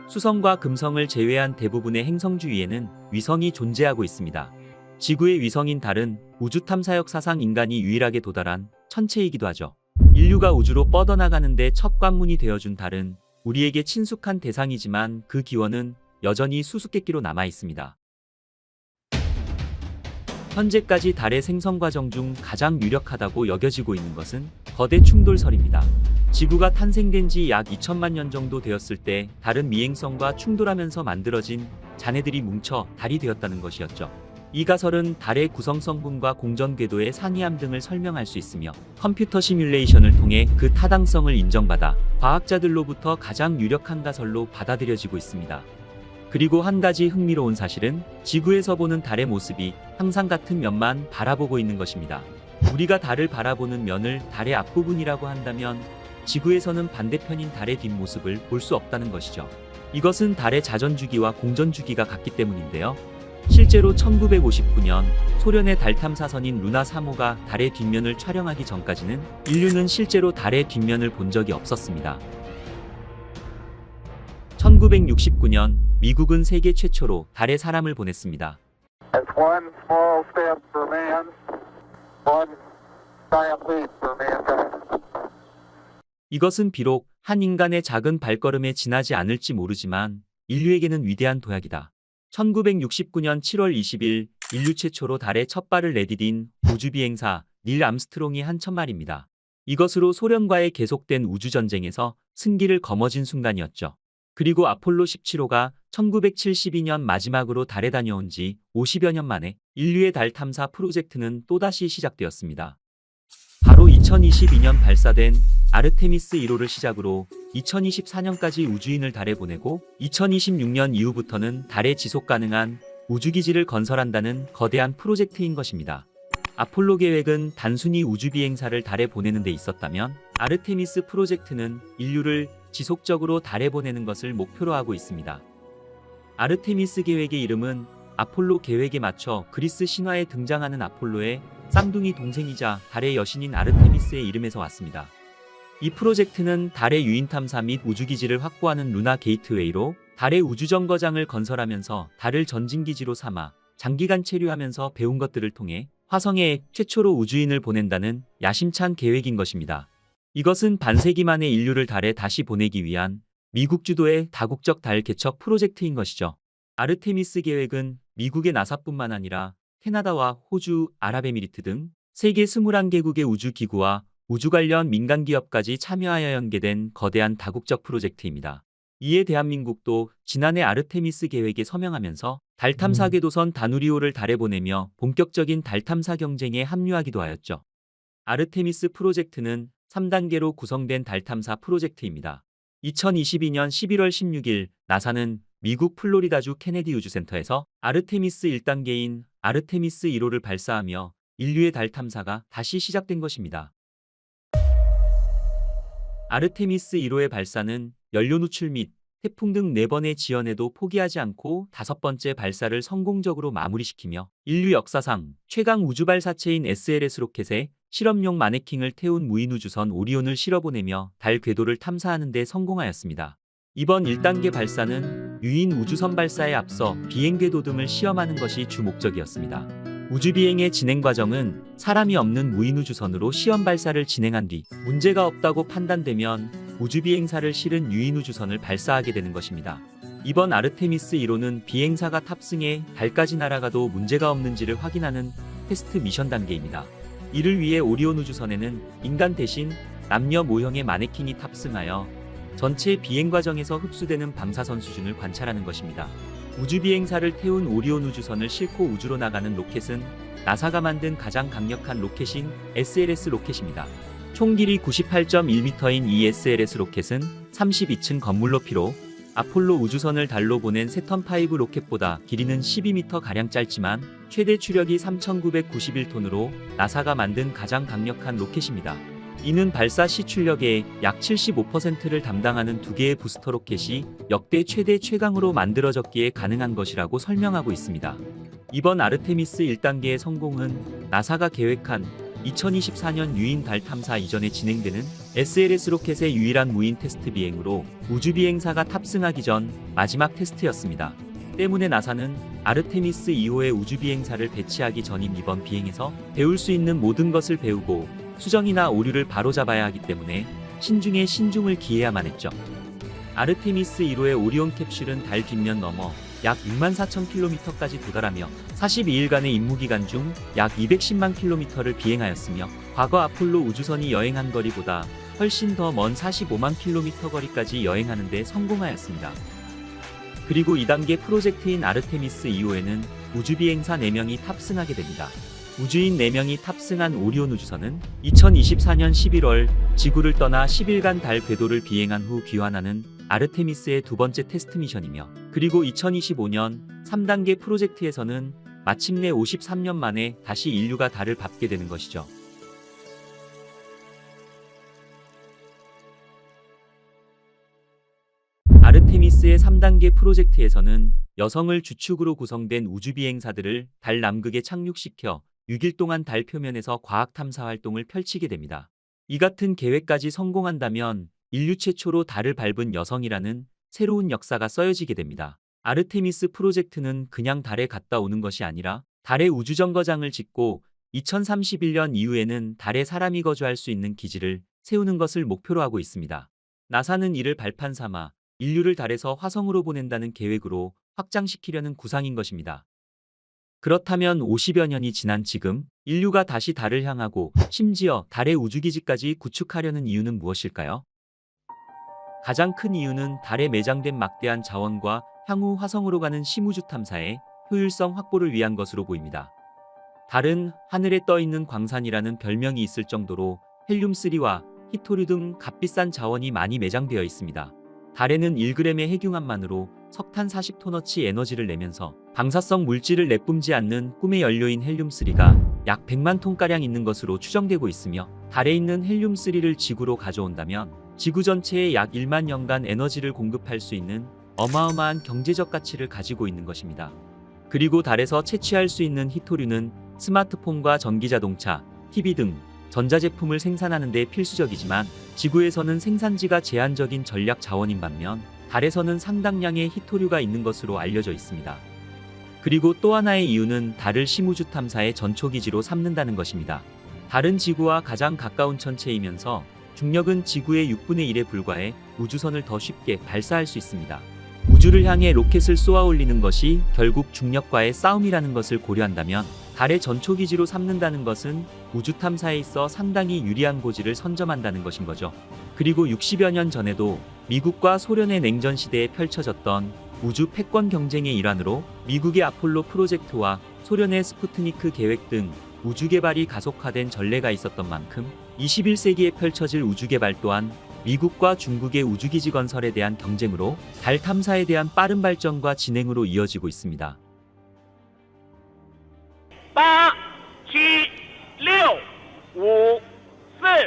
수성과 금성을 제외한 대부분의 행성 주위에는 위성이 존재하고 있습니다. 지구의 위성인 달은 우주 탐사 역사상 인간이 유일하게 도달한 천체이기도 하죠. 인류가 우주로 뻗어나가는데 첫 관문이 되어준 달은 우리에게 친숙한 대상이지만 그 기원은 여전히 수수께끼로 남아 있습니다. 현재까지 달의 생성 과정 중 가장 유력하다고 여겨지고 있는 것은 거대 충돌설입니다. 지구가 탄생된 지 약 2천만 년 정도 되었을 때 다른 미행성과 충돌하면서 만들어진 잔해들이 뭉쳐 달이 되었다는 것이었죠. 이 가설은 달의 구성성분과 공전 궤도의 상이함 등을 설명할 수 있으며 컴퓨터 시뮬레이션을 통해 그 타당성을 인정받아 과학자들로부터 가장 유력한 가설로 받아들여지고 있습니다. 그리고 한 가지 흥미로운 사실은 지구에서 보는 달의 모습이 항상 같은 면만 바라보고 있는 것입니다. 우리가 달을 바라보는 면을 달의 앞부분이라고 한다면 지구에서는 반대편인 달의 뒷모습을 볼 수 없다는 것이죠. 이것은 달의 자전주기와 공전주기가 같기 때문인데요. 실제로 1959년 소련의 달 탐사선인 루나 3호가 달의 뒷면을 촬영하기 전까지는 인류는 실제로 달의 뒷면을 본 적이 없었습니다. 1969년 미국은 세계 최초로 달에 사람을 보냈습니다. It's one small step for man, one giant leap for mankind. 이것은 비록 한 인간의 작은 발걸음에 지나지 않을지 모르지만 인류에게는 위대한 도약이다. 1969년 7월 20일 인류 최초로 달에 첫 발을 내디딘 우주비행사 닐 암스트롱이 한 첫말입니다. 이것으로 소련과의 계속된 우주전쟁에서 승기를 거머쥔 순간이었죠. 그리고 아폴로 17호가 1972년 마지막으로 달에 다녀온 지 50여 년 만에 인류의 달 탐사 프로젝트는 또다시 시작되었습니다. 바로 2022년 발사된 아르테미스 1호를 시작으로 2024년까지 우주인을 달에 보내고 2026년 이후부터는 달에 지속 가능한 우주기지를 건설한다는 거대한 프로젝트인 것입니다. 아폴로 계획은 단순히 우주비행사를 달에 보내는 데 있었다면 아르테미스 프로젝트는 인류를 지속적으로 달에 보내는 것을 목표로 하고 있습니다. 아르테미스 계획의 이름은 아폴로 계획에 맞춰 그리스 신화에 등장하는 아폴로의 쌍둥이 동생이자 달의 여신인 아르테미스의 이름에서 왔습니다. 이 프로젝트는 달의 유인 탐사 및 우주기지를 확보하는 루나 게이트웨이로 달의 우주정거장을 건설하면서 달을 전진기지로 삼아 장기간 체류하면서 배운 것들을 통해 화성에 최초로 우주인을 보낸다는 야심찬 계획인 것입니다. 이것은 반세기 만에 인류를 달에 다시 보내기 위한 미국 주도의 다국적 달 개척 프로젝트인 것이죠. 아르테미스 계획은 미국의 나사뿐만 아니라 캐나다와 호주, 아랍에미리트 등 세계 21개국의 우주기구와 우주 관련 민간 기업까지 참여하여 연계된 거대한 다국적 프로젝트입니다. 이에 대한민국도 지난해 아르테미스 계획에 서명하면서 달 탐사 궤도선 다누리호를 달에 보내며 본격적인 달 탐사 경쟁에 합류하기도 하였죠. 아르테미스 프로젝트는 3단계로 구성된 달 탐사 프로젝트입니다. 2022년 11월 16일 나사는 미국 플로리다주 케네디 우주센터에서 아르테미스 1단계인 아르테미스 1호를 발사하며 인류의 달 탐사가 다시 시작된 것입니다. 아르테미스 1호의 발사는 연료 누출 및 태풍 등 4번의 지연에도 포기하지 않고 5번째 발사를 성공적으로 마무리시키며 인류 역사상 최강 우주발사체인 SLS 로켓에 실험용 마네킹을 태운 무인우주선 오리온을 실어보내며 달 궤도를 탐사하는 데 성공하였습니다. 이번 1단계 발사는 유인 우주선 발사에 앞서 비행 궤도 등을 시험하는 것이 주 목적이었습니다. 우주비행의 진행 과정은 사람이 없는 무인우주선으로 시험 발사를 진행한 뒤 문제가 없다고 판단되면 우주비행사를 실은 유인우주선을 발사하게 되는 것입니다. 이번 아르테미스 1호는 비행사가 탑승해 달까지 날아가도 문제가 없는지를 확인하는 테스트 미션 단계입니다. 이를 위해 오리온 우주선에는 인간 대신 남녀 모형의 마네킹이 탑승하여 전체 비행 과정에서 흡수되는 방사선 수준을 관찰하는 것입니다. 우주비행사를 태운 오리온 우주선을 싣고 우주로 나가는 로켓은 나사가 만든 가장 강력한 로켓인 SLS 로켓입니다. 총 길이 98.1m인 이 SLS 로켓은 32층 건물 높이로 아폴로 우주선을 달로 보낸 세턴5 로켓보다 길이는 12m가량 짧지만 최대 추력이 3,991톤으로 나사가 만든 가장 강력한 로켓입니다. 이는 발사 시 출력의 약 75%를 담당하는 두 개의 부스터 로켓이 역대 최대 최강으로 만들어졌기에 가능한 것이라고 설명하고 있습니다. 이번 아르테미스 1단계의 성공은 나사가 계획한 2024년 유인 달 탐사 이전에 진행되는 SLS 로켓의 유일한 무인 테스트 비행으로 우주 비행사가 탑승하기 전 마지막 테스트였습니다. 때문에 나사는 아르테미스 2호의 우주 비행사를 배치하기 전인 이번 비행에서 배울 수 있는 모든 것을 배우고 수정이나 오류를 바로잡아야 하기 때문에 신중에 신중을 기해야만 했죠. 아르테미스 1호의 오리온 캡슐은 달 뒷면 넘어 약 64,000km까지 도달하며 42일간의 임무기간 중 약 210만 km를 비행하였으며 과거 아폴로 우주선이 여행한 거리보다 훨씬 더 먼 45만 km 거리까지 여행하는 데 성공하였습니다. 그리고 2단계 프로젝트인 아르테미스 2호에는 우주비행사 4명이 탑승하게 됩니다. 우주인 4명이 탑승한 오리온 우주선은 2024년 11월 지구를 떠나 10일간 달 궤도를 비행한 후 귀환하는 아르테미스의 두 번째 테스트 미션이며, 그리고 2025년 3단계 프로젝트에서는 마침내 53년 만에 다시 인류가 달을 밟게 되는 것이죠. 아르테미스의 3단계 프로젝트에서는 여성을 주축으로 구성된 우주비행사들을 달 남극에 착륙시켜 6일 동안 달 표면에서 과학 탐사 활동을 펼치게 됩니다. 이 같은 계획까지 성공한다면 인류 최초로 달을 밟은 여성이라는 새로운 역사가 써여지게 됩니다. 아르테미스 프로젝트는 그냥 달에 갔다 오는 것이 아니라 달의 우주정거장을 짓고 2031년 이후에는 달에 사람이 거주할 수 있는 기지를 세우는 것을 목표로 하고 있습니다. 나사는 이를 발판 삼아 인류를 달에서 화성으로 보낸다는 계획으로 확장시키려는 구상인 것입니다. 그렇다면 50여 년이 지난 지금 인류가 다시 달을 향하고 심지어 달의 우주기지까지 구축하려는 이유는 무엇일까요? 가장 큰 이유는 달에 매장된 막대한 자원과 향후 화성으로 가는 심우주 탐사의 효율성 확보를 위한 것으로 보입니다. 달은 하늘에 떠있는 광산이라는 별명이 있을 정도로 헬륨3와 히토류 등 값비싼 자원이 많이 매장되어 있습니다. 달에는 1g의 핵융합만으로 석탄 40톤어치 에너지를 내면서 방사성 물질을 내뿜지 않는 꿈의 연료인 헬륨3가 약 100만 톤가량 있는 것으로 추정되고 있으며, 달에 있는 헬륨3를 지구로 가져온다면 지구 전체에 약 1만 년간 에너지를 공급할 수 있는 어마어마한 경제적 가치를 가지고 있는 것입니다. 그리고 달에서 채취할 수 있는 히토류는 스마트폰과 전기자동차, TV 등 전자제품을 생산하는 데 필수적이지만 지구에서는 생산지가 제한적인 전략 자원인 반면 달에서는 상당량의 히토류가 있는 것으로 알려져 있습니다. 그리고 또 하나의 이유는 달을 심우주 탐사의 전초기지로 삼는다는 것입니다. 달은 지구와 가장 가까운 천체이면서 중력은 지구의 6분의 1에 불과해 우주선을 더 쉽게 발사할 수 있습니다. 우주를 향해 로켓을 쏘아 올리는 것이 결국 중력과의 싸움이라는 것을 고려한다면 달의 전초기지로 삼는다는 것은 우주 탐사에 있어 상당히 유리한 고지를 선점한다는 것인 거죠. 그리고 60여 년 전에도 미국과 소련의 냉전 시대에 펼쳐졌던 우주 패권 경쟁의 일환으로 미국의 아폴로 프로젝트와 소련의 스푸트니크 계획 등 우주 개발이 가속화된 전례가 있었던 만큼 21세기에 펼쳐질 우주 개발 또한 미국과 중국의 우주기지 건설에 대한 경쟁으로 달 탐사에 대한 빠른 발전과 진행으로 이어지고 있습니다. 8、7、6、5、4、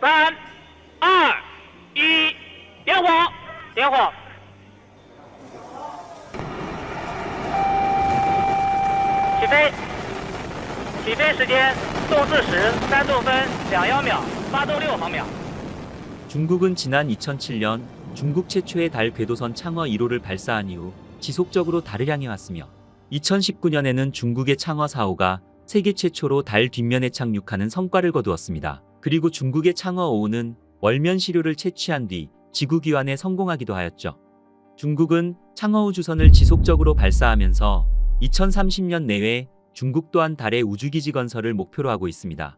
3、2、1，点火，点火。起飞，起飞时间：动至时3度分2秒，发动6毫秒。 중국은 지난 2007년 중국 최초의 달 궤도선 창어 1호를 발사한 이후 지속적으로 달을 향해 왔으며, 2019년에는 중국의 창어 4호가 세계 최초로 달 뒷면에 착륙하는 성과를 거두었습니다. 그리고 중국의 창어 5호는 월면 시료를 채취한 뒤 지구 귀환에 성공하기도 하였죠. 중국은 창어 우주선을 지속적으로 발사하면서 2030년 내외 중국 또한 달의 우주기지 건설을 목표로 하고 있습니다.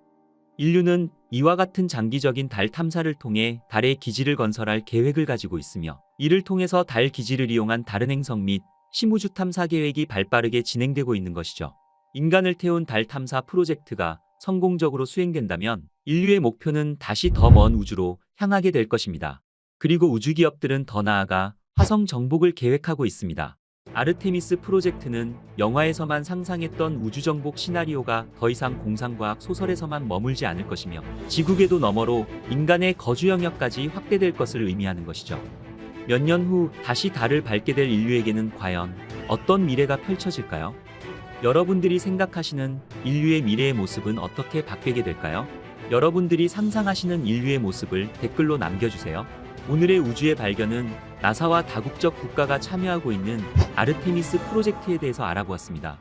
인류는 이와 같은 장기적인 달 탐사를 통해 달의 기지를 건설할 계획을 가지고 있으며, 이를 통해서 달 기지를 이용한 다른 행성 및 심우주 탐사 계획이 발빠르게 진행되고 있는 것이죠. 인간을 태운 달 탐사 프로젝트가 성공적으로 수행된다면 인류의 목표는 다시 더 먼 우주로 향하게 될 것입니다. 그리고 우주기업들은 더 나아가 화성 정복을 계획하고 있습니다. 아르테미스 프로젝트는 영화에서만 상상했던 우주정복 시나리오가 더 이상 공상과학 소설에서만 머물지 않을 것이며 지구궤도 너머로 인간의 거주 영역까지 확대될 것을 의미하는 것이죠. 몇 년 후 다시 달을 밟게 될 인류에게는 과연 어떤 미래가 펼쳐질까요? 여러분들이 생각하시는 인류의 미래의 모습은 어떻게 바뀌게 될까요? 여러분들이 상상하시는 인류의 모습을 댓글로 남겨주세요. 오늘의 우주의 발견은 나사와 다국적 국가가 참여하고 있는 아르테미스 프로젝트에 대해서 알아보았습니다.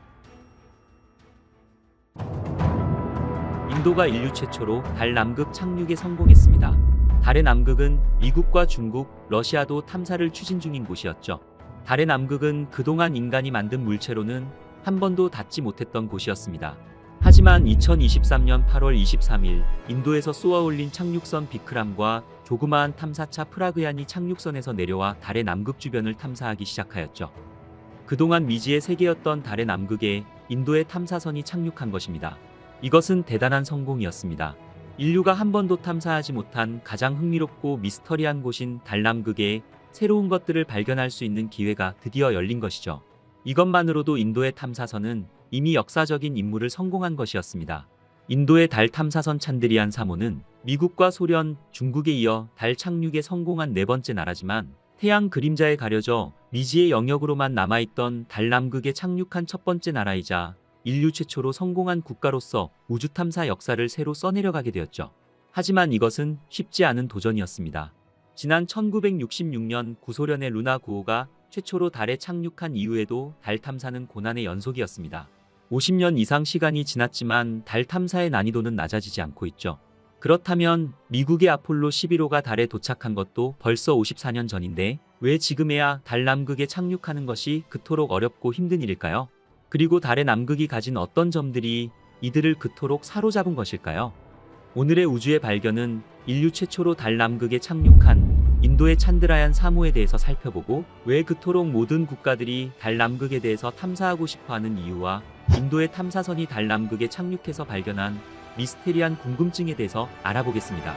인도가 인류 최초로 달 남극 착륙에 성공했습니다. 달의 남극은 미국과 중국, 러시아도 탐사를 추진 중인 곳이었죠. 달의 남극은 그동안 인간이 만든 물체로는 한 번도 닿지 못했던 곳이었습니다. 하지만 2023년 8월 23일 인도에서 쏘아올린 착륙선 비크람과 조그마한 탐사차 프라그얀이 착륙선에서 내려와 달의 남극 주변을 탐사하기 시작하였죠. 그동안 미지의 세계였던 달의 남극에 인도의 탐사선이 착륙한 것입니다. 이것은 대단한 성공이었습니다. 인류가 한 번도 탐사하지 못한 가장 흥미롭고 미스터리한 곳인 달 남극에 새로운 것들을 발견할 수 있는 기회가 드디어 열린 것이죠. 이것만으로도 인도의 탐사선은 이미 역사적인 임무를 성공한 것이었습니다. 인도의 달 탐사선 찬드리안 3호는 미국과 소련, 중국에 이어 달 착륙에 성공한 네 번째 나라지만 태양 그림자에 가려져 미지의 영역으로만 남아있던 달 남극에 착륙한 첫 번째 나라이자 인류 최초로 성공한 국가로서 우주 탐사 역사를 새로 써내려가게 되었죠. 하지만 이것은 쉽지 않은 도전이었습니다. 지난 1966년 구소련의 루나 9호가 최초로 달에 착륙한 이후에도 달 탐사는 고난의 연속이었습니다. 50년 이상 시간이 지났지만 달 탐사의 난이도는 낮아지지 않고 있죠. 그렇다면 미국의 아폴로 11호가 달에 도착한 것도 벌써 54년 전인데 왜 지금에야 달 남극에 착륙하는 것이 그토록 어렵고 힘든 일일까요? 그리고 달의 남극이 가진 어떤 점들이 이들을 그토록 사로잡은 것일까요? 오늘의 우주의 발견은 인류 최초로 달 남극에 착륙한 인도의 찬드라얀 3호에 대해서 살펴보고 왜 그토록 모든 국가들이 달 남극에 대해서 탐사하고 싶어하는 이유와 인도의 탐사선이 달 남극에 착륙해서 발견한 미스테리한 궁금증에 대해서 알아보겠습니다.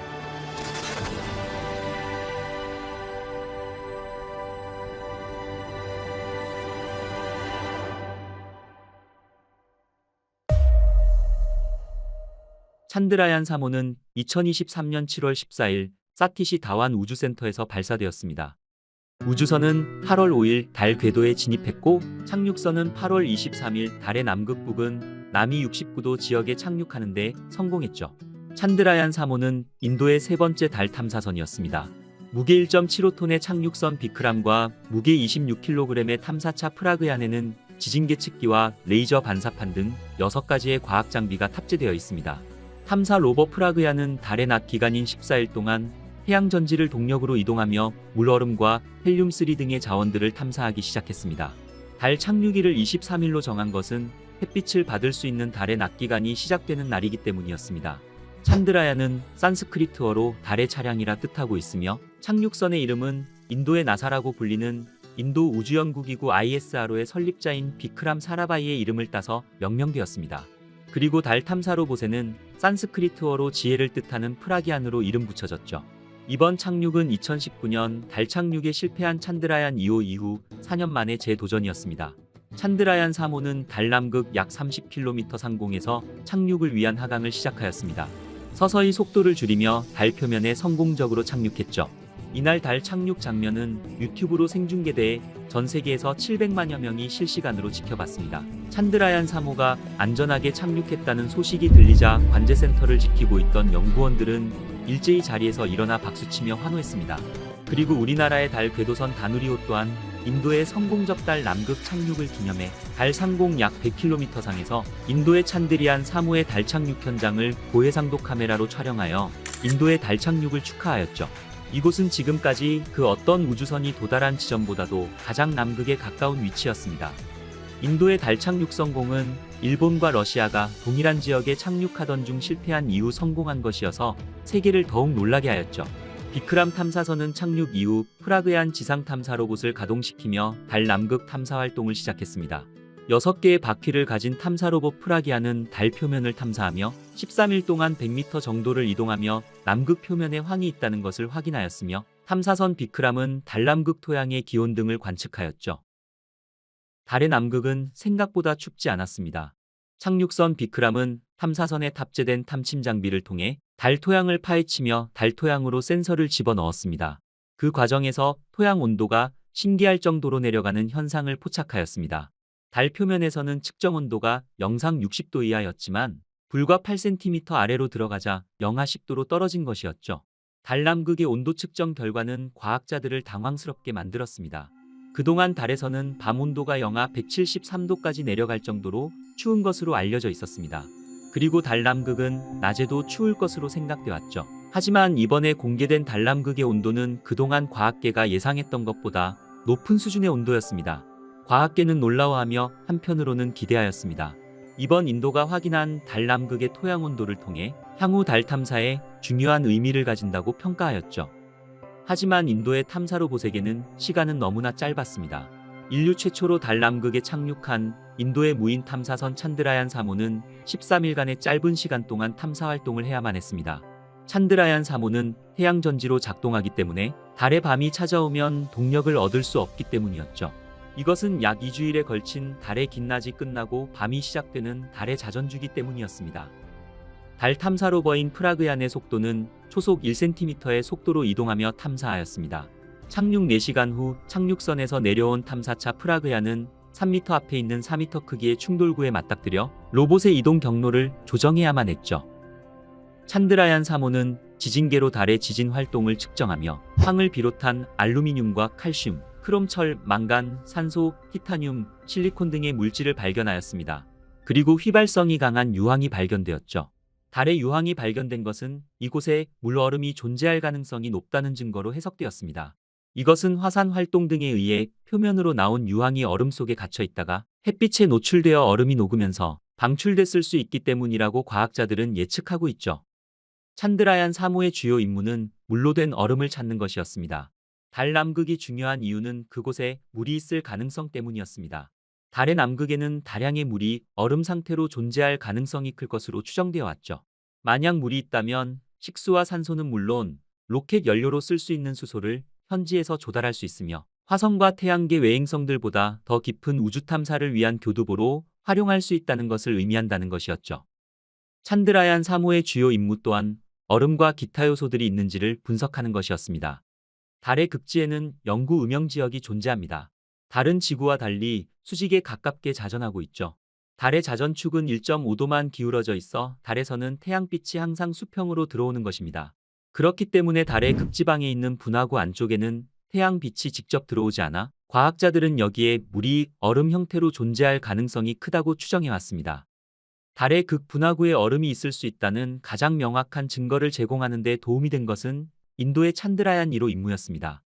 찬드라얀 3호는 2023년 7월 14일 사티시 다완 우주센터에서 발사되었습니다. 우주선은 8월 5일 달 궤도에 진입했고 착륙선은 8월 23일 달의 남극 부근 남위 69도 지역에 착륙하는 데 성공했죠. 찬드라얀 3호는 인도의 세 번째 달 탐사선이었습니다. 무게 1.75톤의 착륙선 비크람과 무게 26kg의 탐사차 프라그얀에는 지진 계측기와 레이저 반사판 등 6가지의 과학 장비가 탑재되어 있습니다. 탐사 로버 프라그얀은 달의 낮 기간인 14일 동안 태양 전지를 동력으로 이동하며 물얼음과 헬륨3 등의 자원들을 탐사하기 시작했습니다. 달 착륙일을 23일로 정한 것은 햇빛을 받을 수 있는 달의 낮 기간이 시작되는 날이기 때문이었습니다. 찬드라얀은 산스크리트어로 달의 차량이라 뜻하고 있으며 착륙선의 이름은 인도의 나사라고 불리는 인도 우주연구기구 ISRO의 설립자인 비크람 사라바이의 이름을 따서 명명되었습니다. 그리고 달 탐사 로봇에는 산스크리트어로 지혜를 뜻하는 프라기안으로 이름 붙여졌죠. 이번 착륙은 2019년 달 착륙에 실패한 찬드라얀 2호 이후 4년 만의 재도전이었습니다. 찬드라얀 3호는 달 남극 약 30km 상공에서 착륙을 위한 하강을 시작하였습니다. 서서히 속도를 줄이며 달 표면에 성공적으로 착륙했죠. 이날 달 착륙 장면은 유튜브로 생중계돼 전 세계에서 700만여 명이 실시간으로 지켜봤습니다. 찬드라얀 3호가 안전하게 착륙했다는 소식이 들리자 관제센터를 지키고 있던 연구원들은 일제히 자리에서 일어나 박수치며 환호했습니다. 그리고 우리나라의 달 궤도선 다누리호 또한 인도의 성공적 달 남극 착륙을 기념해 달 상공 약 100km 상에서 인도의 찬드리안 3호의 달 착륙 현장을 고해상도 카메라로 촬영하여 인도의 달 착륙을 축하하였죠. 이곳은 지금까지 그 어떤 우주선이 도달한 지점보다도 가장 남극에 가까운 위치였습니다. 인도의 달 착륙 성공은 일본과 러시아가 동일한 지역에 착륙하던 중 실패한 이후 성공한 것이어서 세계를 더욱 놀라게 하였죠. 비크람 탐사선은 착륙 이후 프라그얀 지상 탐사 로봇을 가동시키며 달 남극 탐사 활동을 시작했습니다. 6개의 바퀴를 가진 탐사 로봇 프라기안은 달 표면을 탐사하며 13일 동안 100m 정도를 이동하며 남극 표면에 황이 있다는 것을 확인하였으며 탐사선 비크람은 달 남극 토양의 기온 등을 관측하였죠. 달의 남극은 생각보다 춥지 않았습니다. 착륙선 비크람은 탐사선에 탑재된 탐침 장비를 통해 달 토양을 파헤치며 달 토양으로 센서를 집어넣었습니다. 그 과정에서 토양 온도가 신기할 정도로 내려가는 현상을 포착하였습니다. 달 표면에서는 측정 온도가 영상 60도 이하였지만 불과 8cm 아래로 들어가자 영하 10도로 떨어진 것이었죠. 달 남극의 온도 측정 결과는 과학자들을 당황스럽게 만들었습니다. 그동안 달에서는 밤 온도가 영하 173도까지 내려갈 정도로 추운 것으로 알려져 있었습니다. 그리고 달 남극은 낮에도 추울 것으로 생각되었죠. 하지만 이번에 공개된 달 남극의 온도는 그동안 과학계가 예상했던 것보다 높은 수준의 온도였습니다. 과학계는 놀라워하며 한편으로는 기대하였습니다. 이번 인도가 확인한 달 남극의 토양 온도를 통해 향후 달 탐사에 중요한 의미를 가진다고 평가하였죠. 하지만 인도의 탐사 로봇에게는 시간은 너무나 짧았습니다. 인류 최초로 달 남극에 착륙한 인도의 무인 탐사선 찬드라얀 3호는 13일간의 짧은 시간 동안 탐사 활동을 해야만 했습니다. 찬드라얀 3호는 태양 전지로 작동하기 때문에 달의 밤이 찾아오면 동력을 얻을 수 없기 때문이었죠. 이것은 약 2주일에 걸친 달의 긴 낮이 끝나고 밤이 시작되는 달의 자전주기 때문이었습니다. 달 탐사 로버인 프라그얀의 속도는 초속 1cm의 속도로 이동하며 탐사하였습니다. 착륙 4시간 후 착륙선에서 내려온 탐사차 프라그얀은 3m 앞에 있는 4m 크기의 충돌구에 맞닥뜨려 로봇의 이동 경로를 조정해야만 했죠. 찬드라얀 3호는 지진계로 달의 지진 활동을 측정하며 황을 비롯한 알루미늄과 칼슘, 크롬철, 망간, 산소, 티타늄, 실리콘 등의 물질을 발견하였습니다. 그리고 휘발성이 강한 유황이 발견되었죠. 달의 유황이 발견된 것은 이곳에 물얼음이 존재할 가능성이 높다는 증거로 해석되었습니다. 이것은 화산 활동 등에 의해 표면으로 나온 유황이 얼음 속에 갇혀 있다가 햇빛에 노출되어 얼음이 녹으면서 방출됐을 수 있기 때문이라고 과학자들은 예측하고 있죠. 찬드라얀 3호의 주요 임무는 물로 된 얼음을 찾는 것이었습니다. 달 남극이 중요한 이유는 그곳에 물이 있을 가능성 때문이었습니다. 달의 남극에는 다량의 물이 얼음 상태로 존재할 가능성이 클 것으로 추정되어 왔죠. 만약 물이 있다면 식수와 산소는 물론 로켓 연료로 쓸 수 있는 수소를 현지에서 조달할 수 있으며 화성과 태양계 외행성들보다 더 깊은 우주 탐사를 위한 교두보로 활용할 수 있다는 것을 의미한다는 것이었죠. 찬드라얀 3호의 주요 임무 또한 얼음과 기타 요소들이 있는지를 분석하는 것이었습니다. 달의 극지에는 영구 음영 지역이 존재합니다. 달은 지구와 달리 수직에 가깝게 자전하고 있죠. 달의 자전축은 1.5도만 기울어져 있어 달에서는 태양빛이 항상 수평으로 들어오는 것입니다. 그렇기 때문에 달의 극지방에 있는 분화구 안쪽에는 태양빛이 직접 들어오지 않아 과학자들은 여기에 물이 얼음 형태로 존재할 가능성이 크다고 추정해왔습니다. 달의 극분화구에 얼음이 있을 수 있다는 가장 명확한 증거를 제공하는 데 도움이 된 것은 인도의 찬드라얀 1호 임무였습니다.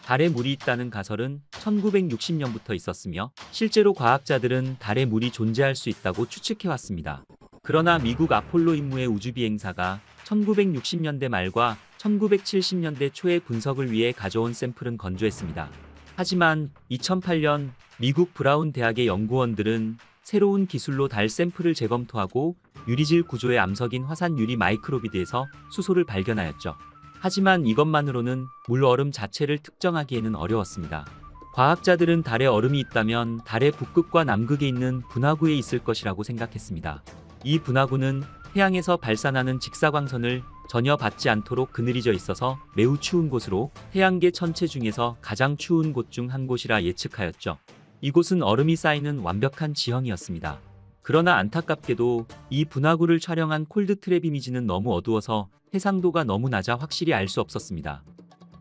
달에 물이 있다는 가설은 1960년부터 있었으며 실제로 과학자들은 달에 물이 존재할 수 있다고 추측해왔습니다. 그러나 미국 아폴로 임무의 우주비행사가 1960년대 말과 1970년대 초의 분석을 위해 가져온 샘플은 건조했습니다. 하지만 2008년 미국 브라운 대학의 연구원들은 새로운 기술로 달 샘플을 재검토하고 유리질 구조의 암석인 화산 유리 마이크로비드에서 수소를 발견하였죠. 하지만 이것만으로는 물얼음 자체를 특정하기에는 어려웠습니다. 과학자들은 달에 얼음이 있다면 달의 북극과 남극에 있는 분화구에 있을 것이라고 생각했습니다. 이 분화구는 태양에서 발산하는 직사광선을 전혀 받지 않도록 그늘이져 있어서 매우 추운 곳으로 태양계 전체 중에서 가장 추운 곳 중 한 곳이라 예측하였죠. 이곳은 얼음이 쌓이는 완벽한 지형이었습니다. 그러나 안타깝게도 이 분화구를 촬영한 콜드트랩 이미지는 너무 어두워서 해상도가 너무 낮아 확실히 알 수 없었습니다.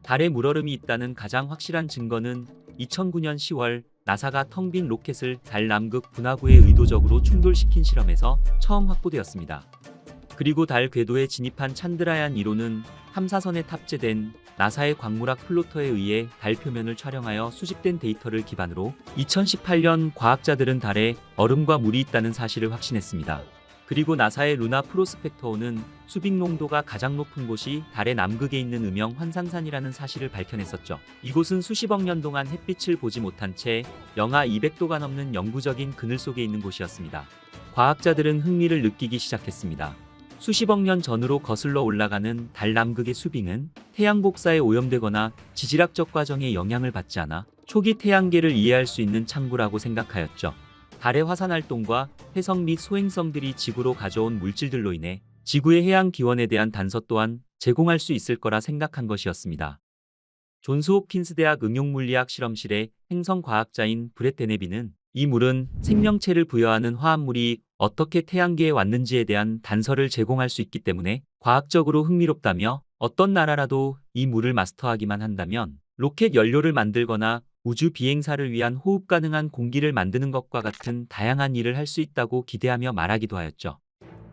달에 물얼음이 있다는 가장 확실한 증거는 2009년 10월 나사가 텅 빈 로켓을 달 남극 분화구에 의도적으로 충돌시킨 실험에서 처음 확보되었습니다. 그리고 달 궤도에 진입한 찬드라얀 1호는 탐사선에 탑재된 나사의 광물학 플로터에 의해 달 표면을 촬영하여 수집된 데이터를 기반으로 2018년 과학자들은 달에 얼음과 물이 있다는 사실을 확신했습니다. 그리고 나사의 루나 프로스펙터호는 수빅 농도가 가장 높은 곳이 달의 남극에 있는 음영 환상산이라는 사실을 밝혀냈었죠. 이곳은 수십억 년 동안 햇빛을 보지 못한 채 영하 200도가 넘는 영구적인 그늘 속에 있는 곳이었습니다. 과학자들은 흥미를 느끼기 시작했습니다. 수십억 년 전으로 거슬러 올라가는 달 남극의 수빙은 태양 복사에 오염되거나 지질학적 과정에 영향을 받지 않아 초기 태양계를 이해할 수 있는 창구라고 생각하였죠. 달의 화산 활동과 회성 및 소행성들이 지구로 가져온 물질들로 인해 지구의 해양 기원에 대한 단서 또한 제공할 수 있을 거라 생각한 것이었습니다. 존스 홉킨스 대학 응용물리학 실험실의 행성과학자인 브렛 데네비는 이 물은 생명체를 부여하는 화합물이 어떻게 태양계에 왔는지에 대한 단서를 제공할 수 있기 때문에 과학적으로 흥미롭다며 어떤 나라라도 이 물을 마스터하기만 한다면 로켓 연료를 만들거나 우주 비행사를 위한 호흡 가능한 공기를 만드는 것과 같은 다양한 일을 할 수 있다고 기대하며 말하기도 하였죠.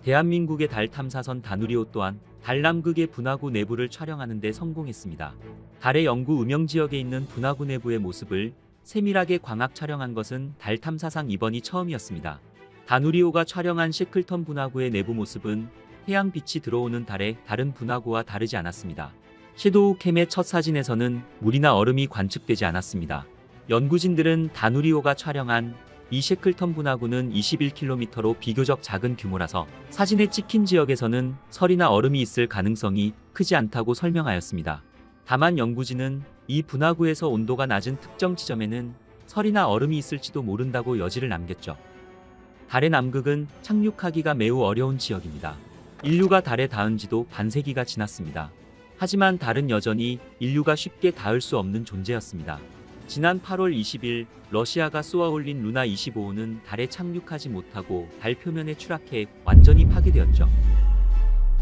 대한민국의 달 탐사선 다누리호 또한 달 남극의 분화구 내부를 촬영하는 데 성공했습니다. 달의 영구 음영 지역에 있는 분화구 내부의 모습을 세밀하게 광학 촬영한 것은 달 탐사상 이번이 처음이었습니다. 다누리호가 촬영한 셰클턴 분화구의 내부 모습은 태양빛이 들어오는 달의 다른 분화구와 다르지 않았습니다. 섀도우 캠의 첫 사진에서는 물이나 얼음이 관측되지 않았습니다. 연구진들은 다누리호가 촬영한 이 셰클턴 분화구는 21km로 비교적 작은 규모라서 사진에 찍힌 지역에서는 설이나 얼음이 있을 가능성이 크지 않다고 설명하였습니다. 다만 연구진은 이 분화구에서 온도가 낮은 특정 지점에는 설이나 얼음이 있을지도 모른다고 여지를 남겼죠. 달의 남극은 착륙하기가 매우 어려운 지역입니다. 인류가 달에 닿은 지도 반세기가 지났습니다. 하지만 달은 여전히 인류가 쉽게 닿을 수 없는 존재였습니다. 지난 8월 20일 러시아가 쏘아올린 루나 25호는 달에 착륙하지 못하고 달 표면에 추락해 완전히 파괴되었죠.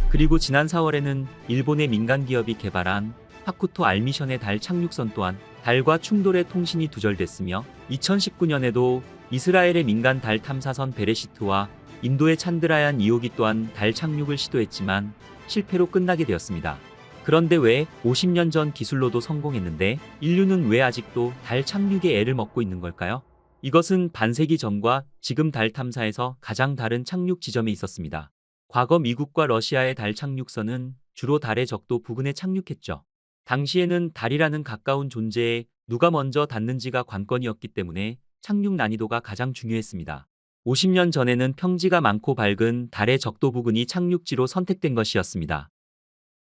그리고 지난 4월에는 일본의 민간 기업이 개발한 하쿠토 R 미션의 달 착륙선 또한 달과 충돌해 통신이 두절됐으며 2019년에도 이스라엘의 민간 달 탐사선 베레시트와 인도의 찬드라얀 2호기 또한 달 착륙을 시도했지만 실패로 끝나게 되었습니다. 그런데 왜 50년 전 기술로도 성공했는데 인류는 왜 아직도 달 착륙에 애를 먹고 있는 걸까요? 이것은 반세기 전과 지금 달 탐사에서 가장 다른 착륙 지점에 있었습니다. 과거 미국과 러시아의 달 착륙선은 주로 달의 적도 부근에 착륙했죠. 당시에는 달이라는 가까운 존재에 누가 먼저 닿는지가 관건이었기 때문에 착륙 난이도가 가장 중요했습니다. 50년 전에는 평지가 많고 밝은 달의 적도 부근이 착륙지로 선택된 것이었습니다.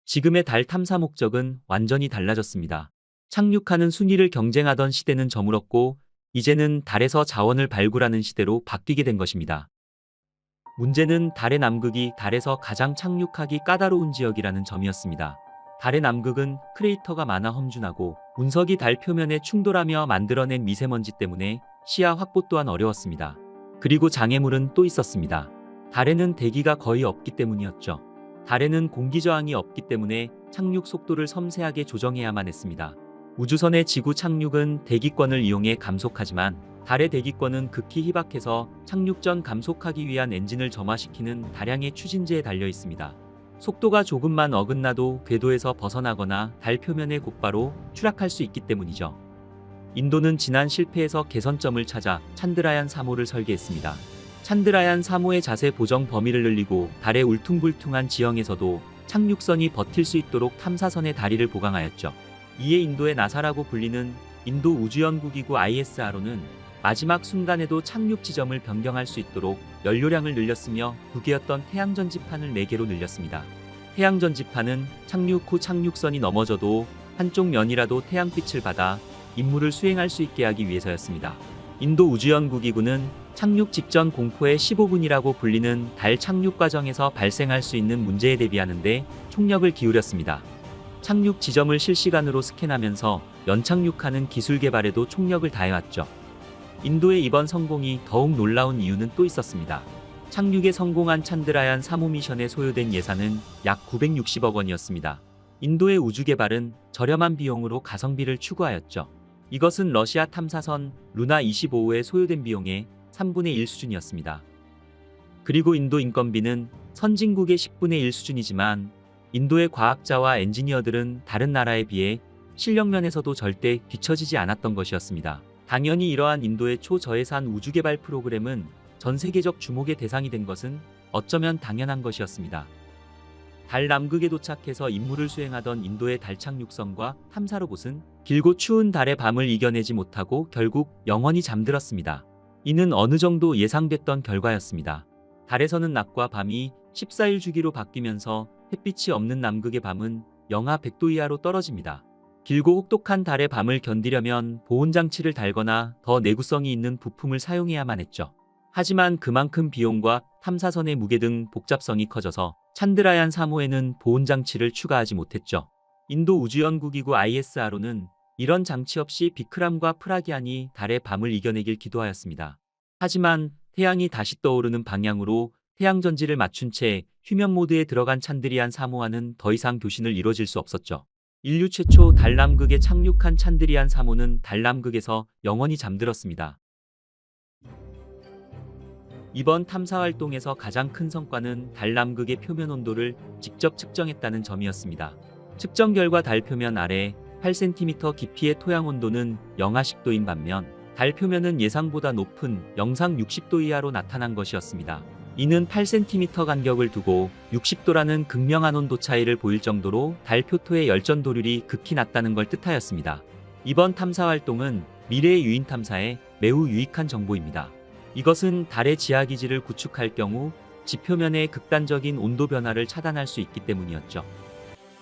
지금의 달 탐사 목적은 완전히 달라졌습니다. 착륙하는 순위를 경쟁하던 시대는 저물었고 이제는 달에서 자원을 발굴하는 시대로 바뀌게 된 것입니다. 문제는 달의 남극이 달에서 가장 착륙하기 까다로운 지역이라는 점이었습니다. 달의 남극은 크레이터가 많아 험준하고 운석이 달 표면에 충돌하며 만들어낸 미세먼지 때문에 시야 확보 또한 어려웠습니다. 그리고 장애물은 또 있었습니다. 달에는 대기가 거의 없기 때문이었죠. 달에는 공기 저항이 없기 때문에 착륙 속도를 섬세하게 조정해야만 했습니다. 우주선의 지구 착륙은 대기권을 이용해 감속하지만 달의 대기권은 극히 희박해서 착륙 전 감속하기 위한 엔진을 점화시키는 다량의 추진제에 달려 있습니다. 속도가 조금만 어긋나도 궤도에서 벗어나거나 달 표면에 곧바로 추락할 수 있기 때문이죠. 인도는 지난 실패에서 개선점을 찾아 찬드라얀 3호를 설계했습니다. 찬드라얀 3호의 자세 보정 범위를 늘리고 달의 울퉁불퉁한 지형에서도 착륙선이 버틸 수 있도록 탐사선의 다리를 보강하였죠. 이에 인도의 나사라고 불리는 인도 우주연구기구 ISRO는 마지막 순간에도 착륙 지점을 변경할 수 있도록 연료량을 늘렸으며 2개였던 태양전지판을 4개로 늘렸습니다. 태양전지판은 착륙 후 착륙선이 넘어져도 한쪽 면이라도 태양빛을 받아 임무를 수행할 수 있게 하기 위해서였습니다. 인도 우주연구기구는 착륙 직전 공포의 15분이라고 불리는 달 착륙 과정에서 발생할 수 있는 문제에 대비하는 데 총력을 기울였습니다. 착륙 지점을 실시간으로 스캔하면서 연착륙하는 기술 개발에도 총력을 다해왔죠. 인도의 이번 성공이 더욱 놀라운 이유는 또 있었습니다. 착륙에 성공한 찬드라얀 3호 미션에 소요된 예산은 약 960억 원이었습니다. 인도의 우주 개발은 저렴한 비용으로 가성비를 추구하였죠. 이것은 러시아 탐사선 루나 25호에 소요된 비용의 3분의 1 수준이었습니다. 그리고 인도 인건비는 선진국의 10분의 1 수준이지만 인도의 과학자와 엔지니어들은 다른 나라에 비해 실력 면에서도 절대 뒤처지지 않았던 것이었습니다. 당연히 이러한 인도의 초저예산 우주개발 프로그램은 전 세계적 주목의 대상이 된 것은 어쩌면 당연한 것이었습니다. 달 남극에 도착해서 임무를 수행하던 인도의 달 착륙선과 탐사 로봇은 길고 추운 달의 밤을 이겨내지 못하고 결국 영원히 잠들었습니다. 이는 어느 정도 예상됐던 결과였습니다. 달에서는 낮과 밤이 14일 주기로 바뀌면서 햇빛이 없는 남극의 밤은 영하 100도 이하로 떨어집니다. 길고 혹독한 달의 밤을 견디려면 보온장치를 달거나 더 내구성이 있는 부품을 사용해야만 했죠. 하지만 그만큼 비용과 탐사선의 무게 등 복잡성이 커져서 찬드라얀 3호에는 보온장치를 추가하지 못했죠. 인도 우주연구기구 ISRO는 이런 장치 없이 비크람과 프라기안이 달의 밤을 이겨내길 기도하였습니다. 하지만 태양이 다시 떠오르는 방향으로 태양전지를 맞춘 채 휴면 모드에 들어간 찬드리안 3호와는 더 이상 교신을 이뤄질 수 없었죠. 인류 최초 달남극에 착륙한 찬드리안 3호는 달남극에서 영원히 잠들었습니다. 이번 탐사 활동에서 가장 큰 성과는 달남극의 표면 온도를 직접 측정했다는 점이었습니다. 측정 결과 달 표면 아래 8cm 깊이의 토양 온도는 영하 10도인 반면 달 표면은 예상보다 높은 영상 60도 이하로 나타난 것이었습니다. 이는 8cm 간격을 두고 60도라는 극명한 온도 차이를 보일 정도로 달 표토의 열전 도률이 극히 낮다는 걸 뜻하였습니다. 이번 탐사 활동은 미래의 유인 탐사에 매우 유익한 정보입니다. 이것은 달의 지하기지를 구축할 경우 지표면의 극단적인 온도 변화를 차단할 수 있기 때문이었죠.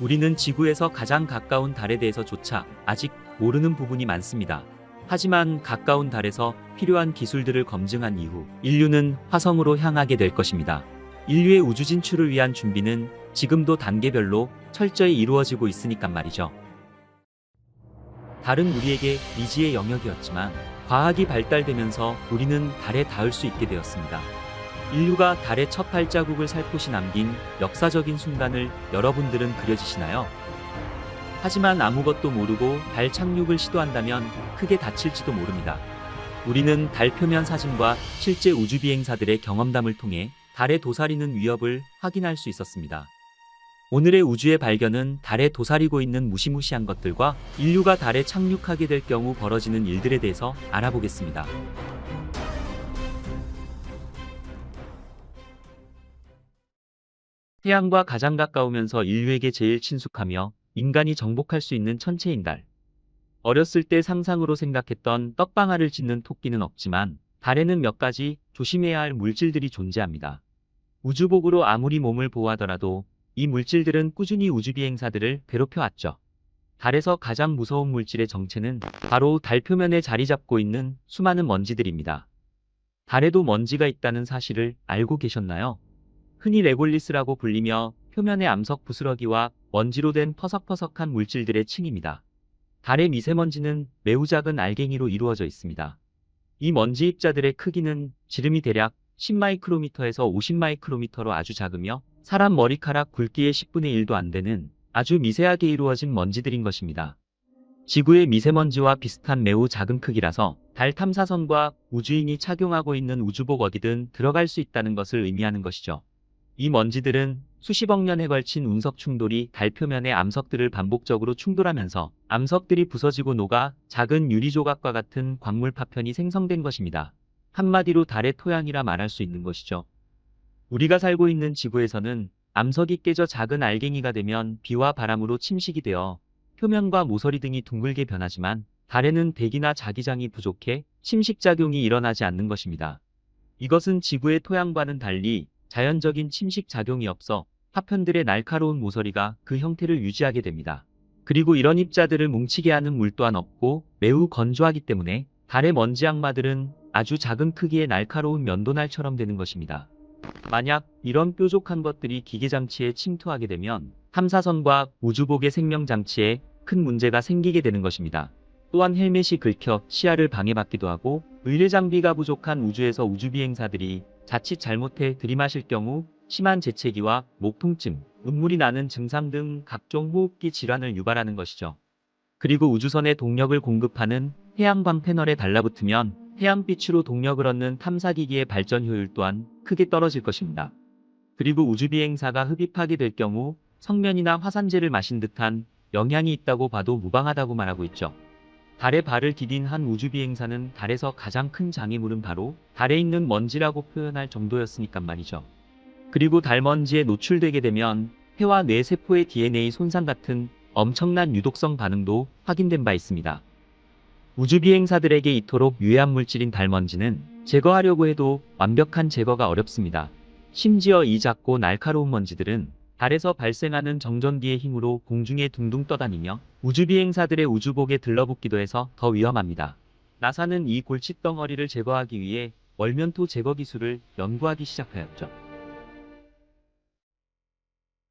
우리는 지구에서 가장 가까운 달에 대해서조차 아직 모르는 부분이 많습니다. 하지만 가까운 달에서 필요한 기술들을 검증한 이후 인류는 화성으로 향하게 될 것입니다. 인류의 우주 진출을 위한 준비는 지금도 단계별로 철저히 이루어지고 있으니까 말이죠. 달은 우리에게 미지의 영역이었지만 과학이 발달되면서 우리는 달에 닿을 수 있게 되었습니다. 인류가 달의 첫 발자국을 살포시 남긴 역사적인 순간을 여러분들은 그려지시나요? 하지만 아무것도 모르고 달 착륙을 시도한다면 크게 다칠지도 모릅니다. 우리는 달 표면 사진과 실제 우주비행사들의 경험담을 통해 달에 도사리는 위협을 확인할 수 있었습니다. 오늘의 우주의 발견은 달에 도사리고 있는 무시무시한 것들과 인류가 달에 착륙하게 될 경우 벌어지는 일들에 대해서 알아보겠습니다. 태양과 가장 가까우면서 인류에게 제일 친숙하며 인간이 정복할 수 있는 천체인 달. 어렸을 때 상상으로 생각했던 떡방아를 찢는 토끼는 없지만 달에는 몇 가지 조심해야 할 물질들이 존재합니다. 우주복으로 아무리 몸을 보호하더라도 이 물질들은 꾸준히 우주비행사들을 괴롭혀왔죠. 달에서 가장 무서운 물질의 정체는 바로 달 표면에 자리 잡고 있는 수많은 먼지들입니다. 달에도 먼지가 있다는 사실을 알고 계셨나요? 흔히 레골리스라고 불리며 표면의 암석 부스러기와 먼지로 된 퍼석퍼석한 물질들의 층입니다. 달의 미세먼지는 매우 작은 알갱이로 이루어져 있습니다. 이 먼지 입자들의 크기는 지름이 대략 10마이크로미터에서 50마이크로미터로 아주 작으며 사람 머리카락 굵기의 10분의 1도 안 되는 아주 미세하게 이루어진 먼지들인 것입니다. 지구의 미세먼지와 비슷한 매우 작은 크기라서 달 탐사선과 우주인이 착용하고 있는 우주복 어디든 들어갈 수 있다는 것을 의미하는 것이죠. 이 먼지들은 수십억 년에 걸친 운석 충돌이 달 표면의 암석들을 반복적으로 충돌하면서 암석들이 부서지고 녹아 작은 유리 조각과 같은 광물 파편이 생성된 것입니다. 한마디로 달의 토양이라 말할 수 있는 것이죠. 우리가 살고 있는 지구에서는 암석이 깨져 작은 알갱이가 되면 비와 바람으로 침식이 되어 표면과 모서리 등이 둥글게 변하지만 달에는 대기나 자기장이 부족해 침식작용이 일어나지 않는 것입니다. 이것은 지구의 토양과는 달리 자연적인 침식작용이 없어 파편들의 날카로운 모서리가 그 형태를 유지하게 됩니다. 그리고 이런 입자들을 뭉치게 하는 물 또한 없고 매우 건조하기 때문에 달의 먼지 악마들은 아주 작은 크기의 날카로운 면도날처럼 되는 것입니다. 만약 이런 뾰족한 것들이 기계장치에 침투하게 되면 탐사선과 우주복의 생명장치에 큰 문제가 생기게 되는 것입니다. 또한 헬멧이 긁혀 시야를 방해받기도 하고 의뢰장비가 부족한 우주에서 우주비행사들이 자칫 잘못해 들이마실 경우 심한 재채기와 목 통증, 눈물이 나는 증상 등 각종 호흡기 질환을 유발하는 것이죠. 그리고 우주선에 동력을 공급하는 태양광 패널에 달라붙으면 태양빛으로 동력을 얻는 탐사기기의 발전 효율 또한 크게 떨어질 것입니다. 그리고 우주비행사가 흡입하게 될 경우 성면이나 화산재를 마신 듯한 영향이 있다고 봐도 무방하다고 말하고 있죠. 달에 발을 디딘 한 우주비행사는 달에서 가장 큰 장애물은 바로 달에 있는 먼지라고 표현할 정도였으니까 말이죠. 그리고 달 먼지에 노출되게 되면 폐와 뇌 세포의 DNA 손상 같은 엄청난 유독성 반응도 확인된 바 있습니다. 우주비행사들에게 이토록 유해한 물질인 달 먼지는 제거하려고 해도 완벽한 제거가 어렵습니다. 심지어 이 작고 날카로운 먼지들은 달에서 발생하는 정전기의 힘으로 공중에 둥둥 떠다니며 우주비행사들의 우주복에 들러붙기도 해서 더 위험합니다. 나사는 이 골칫덩어리를 제거하기 위해 월면토 제거 기술을 연구하기 시작하였죠.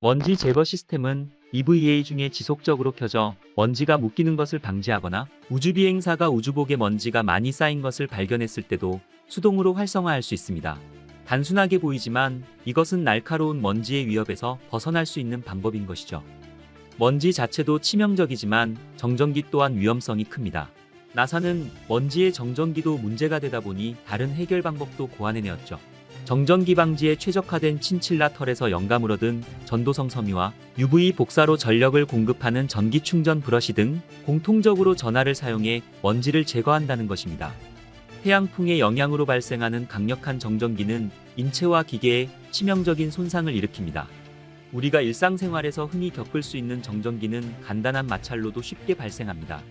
먼지 제거 시스템은 EVA 중에 지속적으로 켜져 먼지가 묶이는 것을 방지하거나 우주비행사가 우주복에 먼지가 많이 쌓인 것을 발견했을 때도 수동으로 활성화할 수 있습니다. 단순하게 보이지만 이것은 날카로운 먼지의 위협에서 벗어날 수 있는 방법인 것이죠. 먼지 자체도 치명적이지만 정전기 또한 위험성이 큽니다. 나사는 먼지의 정전기도 문제가 되다 보니 다른 해결 방법도 고안해내었죠. 정전기 방지에 최적화된 친칠라 털에서 영감을 얻은 전도성 섬유와 UV 복사로 전력을 공급하는 전기 충전 브러시 등 공통적으로 전하를 사용해 먼지를 제거한다는 것입니다. 태양풍의 영향으로 발생하는 강력한 정전기는 인체와 기계에 치명적인 손상을 일으킵니다. 우리가 일상생활에서 흔히 겪을 수 있는 정전기는 간단한 마찰로도 쉽게 발생합니다.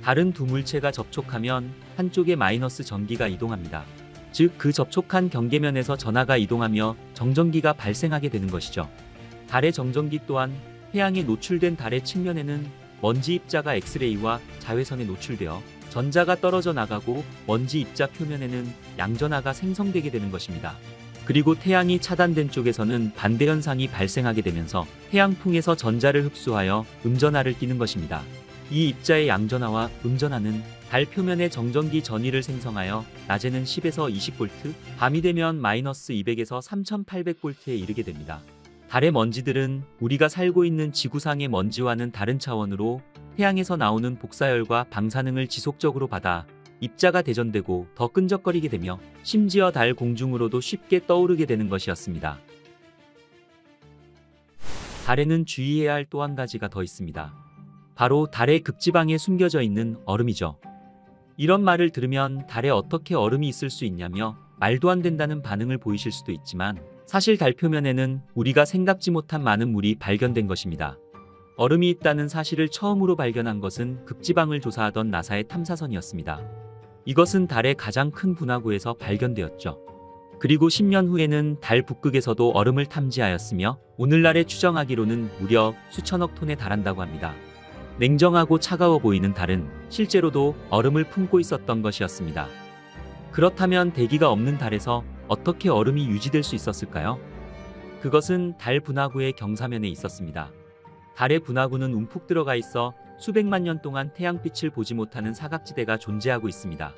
다른 두 물체가 접촉하면 한쪽에 마이너스 전기가 이동합니다. 즉, 그 접촉한 경계면에서 전하가 이동하며 정전기가 발생하게 되는 것이죠. 달의 정전기 또한 태양에 노출된 달의 측면에는 먼지 입자가 엑스레이와 자외선에 노출되어 전자가 떨어져 나가고 먼지 입자 표면에는 양전하가 생성되게 되는 것입니다. 그리고 태양이 차단된 쪽에서는 반대 현상이 발생하게 되면서 태양풍에서 전자를 흡수하여 음전하를 띠는 것입니다. 이 입자의 양전하와 음전하는 달 표면의 정전기 전위를 생성하여 낮에는 10에서 20V, 밤이 되면 마이너스 200에서 3800V에 이르게 됩니다. 달의 먼지들은 우리가 살고 있는 지구상의 먼지와는 다른 차원으로 태양에서 나오는 복사열과 방사능을 지속적으로 받아 입자가 대전되고 더 끈적거리게 되며 심지어 달 공중으로도 쉽게 떠오르게 되는 것이었습니다. 달에는 주의해야 할 또 한 가지가 더 있습니다. 바로 달의 극지방에 숨겨져 있는 얼음이죠. 이런 말을 들으면 달에 어떻게 얼음이 있을 수 있냐며 말도 안 된다는 반응을 보이실 수도 있지만 사실 달 표면에는 우리가 생각지 못한 많은 물이 발견된 것입니다. 얼음이 있다는 사실을 처음으로 발견한 것은 극지방을 조사하던 나사의 탐사선이었습니다. 이것은 달의 가장 큰 분화구에서 발견되었죠. 그리고 10년 후에는 달 북극에서도 얼음을 탐지하였으며 오늘날에 추정하기로는 무려 수천억 톤에 달한다고 합니다. 냉정하고 차가워 보이는 달은 실제로도 얼음을 품고 있었던 것이었습니다. 그렇다면 대기가 없는 달에서 어떻게 얼음이 유지될 수 있었을까요? 그것은 달 분화구의 경사면에 있었습니다. 달의 분화구는 움푹 들어가 있어 수백만 년 동안 태양빛을 보지 못하는 사각지대가 존재하고 있습니다.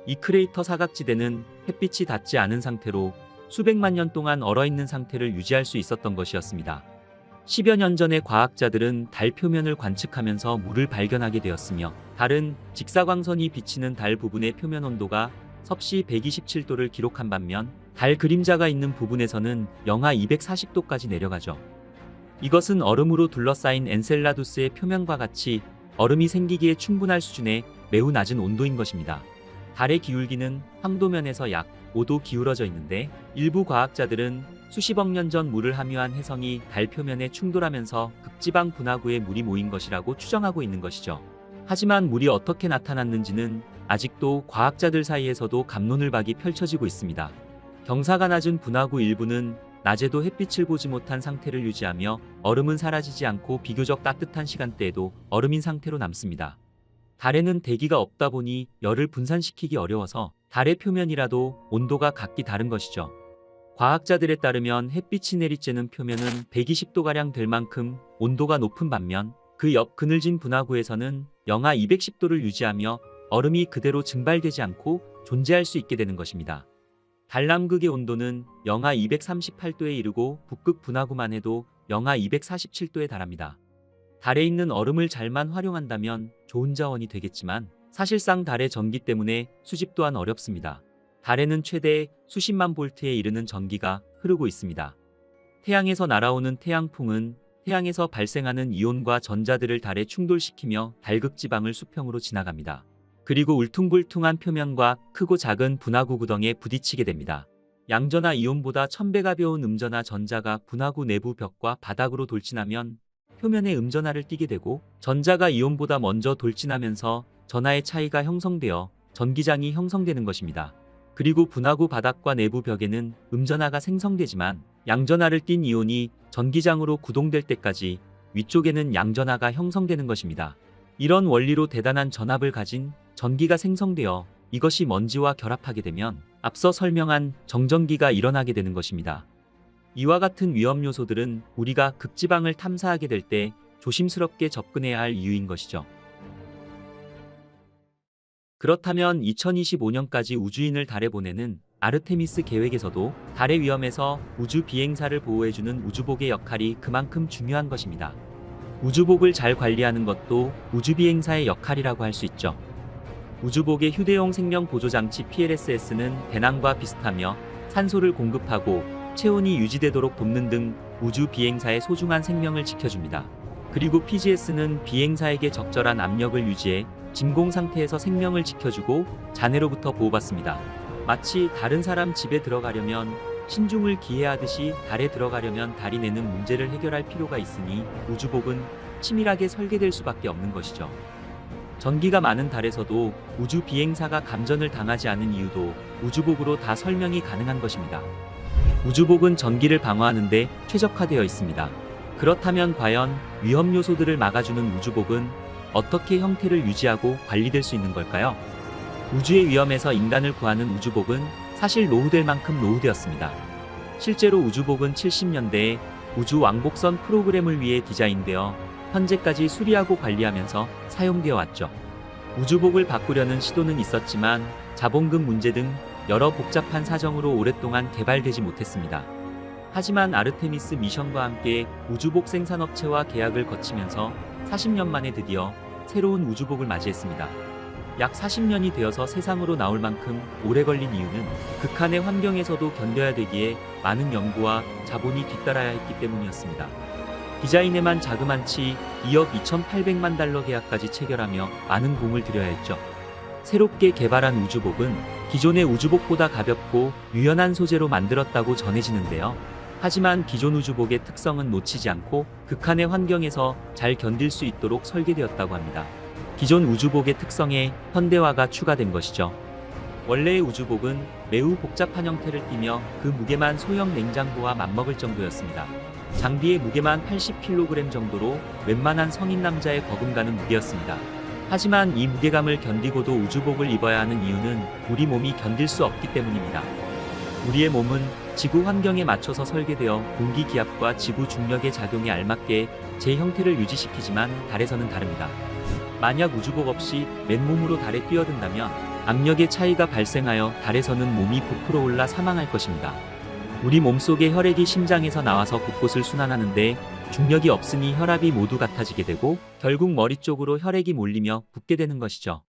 이 크레이터 사각지대는 햇빛이 닿지 않은 상태로 수백만 년 동안 얼어있는 상태를 유지할 수 있었던 것이었습니다. 10여 년 전에 과학자들은 달 표면을 관측하면서 물을 발견하게 되었으며 달은 직사광선이 비치는 달 부분의 표면 온도가 섭씨 127도를 기록한 반면 달 그림자가 있는 부분에서는 영하 240도까지 내려가죠. 이것은 얼음으로 둘러싸인 엔셀라두스의 표면과 같이 얼음이 생기기에 충분할 수준의 매우 낮은 온도인 것입니다. 달의 기울기는 황도면에서 약 5도 기울어져 있는데 일부 과학자들은 수십억 년 전 물을 함유한 혜성이 달 표면에 충돌하면서 극지방 분화구에 물이 모인 것이라고 추정하고 있는 것이죠. 하지만 물이 어떻게 나타났는지는 아직도 과학자들 사이에서도 갑론을박이 펼쳐지고 있습니다. 경사가 낮은 분화구 일부는 낮에도 햇빛을 보지 못한 상태를 유지하며 얼음은 사라지지 않고 비교적 따뜻한 시간대에도 얼음인 상태로 남습니다. 달에는 대기가 없다 보니 열을 분산시키기 어려워서 달의 표면이라도 온도가 각기 다른 것이죠. 과학자들에 따르면 햇빛이 내리쬐는 표면은 120도가량 될 만큼 온도가 높은 반면 그 옆 그늘진 분화구에서는 영하 210도를 유지하며 얼음이 그대로 증발되지 않고 존재할 수 있게 되는 것입니다. 달 남극의 온도는 영하 238도에 이르고 북극 분화구만 해도 영하 247도에 달합니다. 달에 있는 얼음을 잘만 활용한다면 좋은 자원이 되겠지만 사실상 달의 전기 때문에 수집 또한 어렵습니다. 달에는 최대 수십만 볼트에 이르는 전기가 흐르고 있습니다. 태양에서 날아오는 태양풍은 태양에서 발생하는 이온과 전자들을 달에 충돌시키며 달극지방을 수평으로 지나갑니다. 그리고 울퉁불퉁한 표면과 크고 작은 분화구 구덩이에 부딪히게 됩니다. 양전하 이온보다 1000배 가벼운 음전하 전자가 분화구 내부 벽과 바닥으로 돌진하면 표면에 음전하를 띠게 되고 전자가 이온보다 먼저 돌진하면서 전하의 차이가 형성되어 전기장이 형성되는 것입니다. 그리고 분화구 바닥과 내부 벽에는 음전하가 생성되지만 양전하를 띤 이온이 전기장으로 구동될 때까지 위쪽에는 양전하가 형성되는 것입니다. 이런 원리로 대단한 전압을 가진 전기가 생성되어 이것이 먼지와 결합하게 되면 앞서 설명한 정전기가 일어나게 되는 것입니다. 이와 같은 위험 요소들은 우리가 극지방을 탐사하게 될 때 조심스럽게 접근해야 할 이유인 것이죠. 그렇다면 2025년까지 우주인을 달에 보내는 아르테미스 계획에서도 달의 위험에서 우주 비행사를 보호해주는 우주복의 역할이 그만큼 중요한 것입니다. 우주복을 잘 관리하는 것도 우주 비행사의 역할이라고 할 수 있죠. 우주복의 휴대용 생명 보조 장치 PLSS는 배낭과 비슷하며 산소를 공급하고 체온이 유지되도록 돕는 등 우주 비행사의 소중한 생명을 지켜줍니다. 그리고 PGS는 비행사에게 적절한 압력을 유지해 진공 상태에서 생명을 지켜주고 잔해로부터 보호받습니다. 마치 다른 사람 집에 들어가려면 신중을 기해하듯이 달에 들어가려면 달이 내는 문제를 해결할 필요가 있으니 우주복은 치밀하게 설계될 수밖에 없는 것이죠. 전기가 많은 달에서도 우주 비행사가 감전을 당하지 않은 이유도 우주복으로 다 설명이 가능한 것입니다. 우주복은 전기를 방어하는 데 최적화되어 있습니다. 그렇다면 과연 위험 요소들을 막아주는 우주복은 어떻게 형태를 유지하고 관리될 수 있는 걸까요? 우주의 위험에서 인간을 구하는 우주복은 사실 노후될 만큼 노후되었습니다. 실제로 우주복은 70년대에 우주 왕복선 프로그램을 위해 디자인되어 현재까지 수리하고 관리하면서 사용되어 왔죠. 우주복을 바꾸려는 시도는 있었지만 자본금 문제 등 여러 복잡한 사정으로 오랫동안 개발되지 못했습니다. 하지만 아르테미스 미션과 함께 우주복 생산업체와 계약을 거치면서 40년 만에 드디어 새로운 우주복을 맞이했습니다. 약 40년이 되어서 세상으로 나올 만큼 오래 걸린 이유는 극한의 환경에서도 견뎌야 되기에 많은 연구와 자본이 뒤따라야 했기 때문이었습니다. 디자인에만 자그만치 2억 2,800만 달러 계약까지 체결하며 많은 공을 들여야 했죠. 새롭게 개발한 우주복은 기존의 우주복보다 가볍고 유연한 소재로 만들었다고 전해지는데요. 하지만 기존 우주복의 특성은 놓치지 않고 극한의 환경에서 잘 견딜 수 있도록 설계되었다고 합니다. 기존 우주복의 특성에 현대화가 추가된 것이죠. 원래의 우주복은 매우 복잡한 형태를 띠며 그 무게만 소형 냉장고와 맞먹을 정도였습니다. 장비의 무게만 80kg 정도로 웬만한 성인 남자의 버금가는 무게였습니다. 하지만 이 무게감을 견디고도 우주복을 입어야 하는 이유는 우리 몸이 견딜 수 없기 때문입니다. 우리의 몸은 지구 환경에 맞춰서 설계되어 공기 기압과 지구 중력의 작용에 알맞게 제 형태를 유지시키지만 달에서는 다릅니다. 만약 우주복 없이 맨몸으로 달에 뛰어든다면 압력의 차이가 발생하여 달에서는 몸이 부풀어 올라 사망할 것입니다. 우리 몸속의 혈액이 심장에서 나와서 곳곳을 순환하는데 중력이 없으니 혈압이 모두 같아지게 되고 결국 머리 쪽으로 혈액이 몰리며 붓게 되는 것이죠.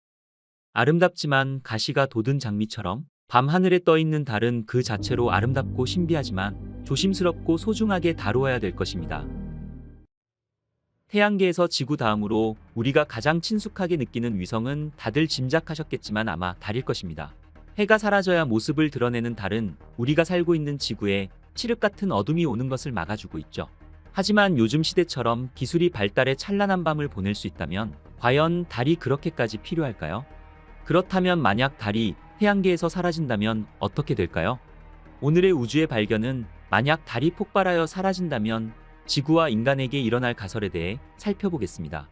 아름답지만 가시가 돋은 장미처럼 밤하늘에 떠있는 달은 그 자체로 아름답고 신비하지만 조심스럽고 소중하게 다루어야 될 것입니다. 태양계에서 지구 다음으로 우리가 가장 친숙하게 느끼는 위성은 다들 짐작하셨겠지만 아마 달일 것입니다. 해가 사라져야 모습을 드러내는 달은 우리가 살고 있는 지구에 칠흑 같은 어둠이 오는 것을 막아주고 있죠. 하지만 요즘 시대처럼 기술이 발달해 찬란한 밤을 보낼 수 있다면 과연 달이 그렇게까지 필요할까요? 그렇다면 만약 달이 태양계에서 사라진다면 어떻게 될까요? 오늘의 우주의 발견은 만약 달이 폭발하여 사라진다면 지구와 인간에게 일어날 가설에 대해 살펴보겠습니다.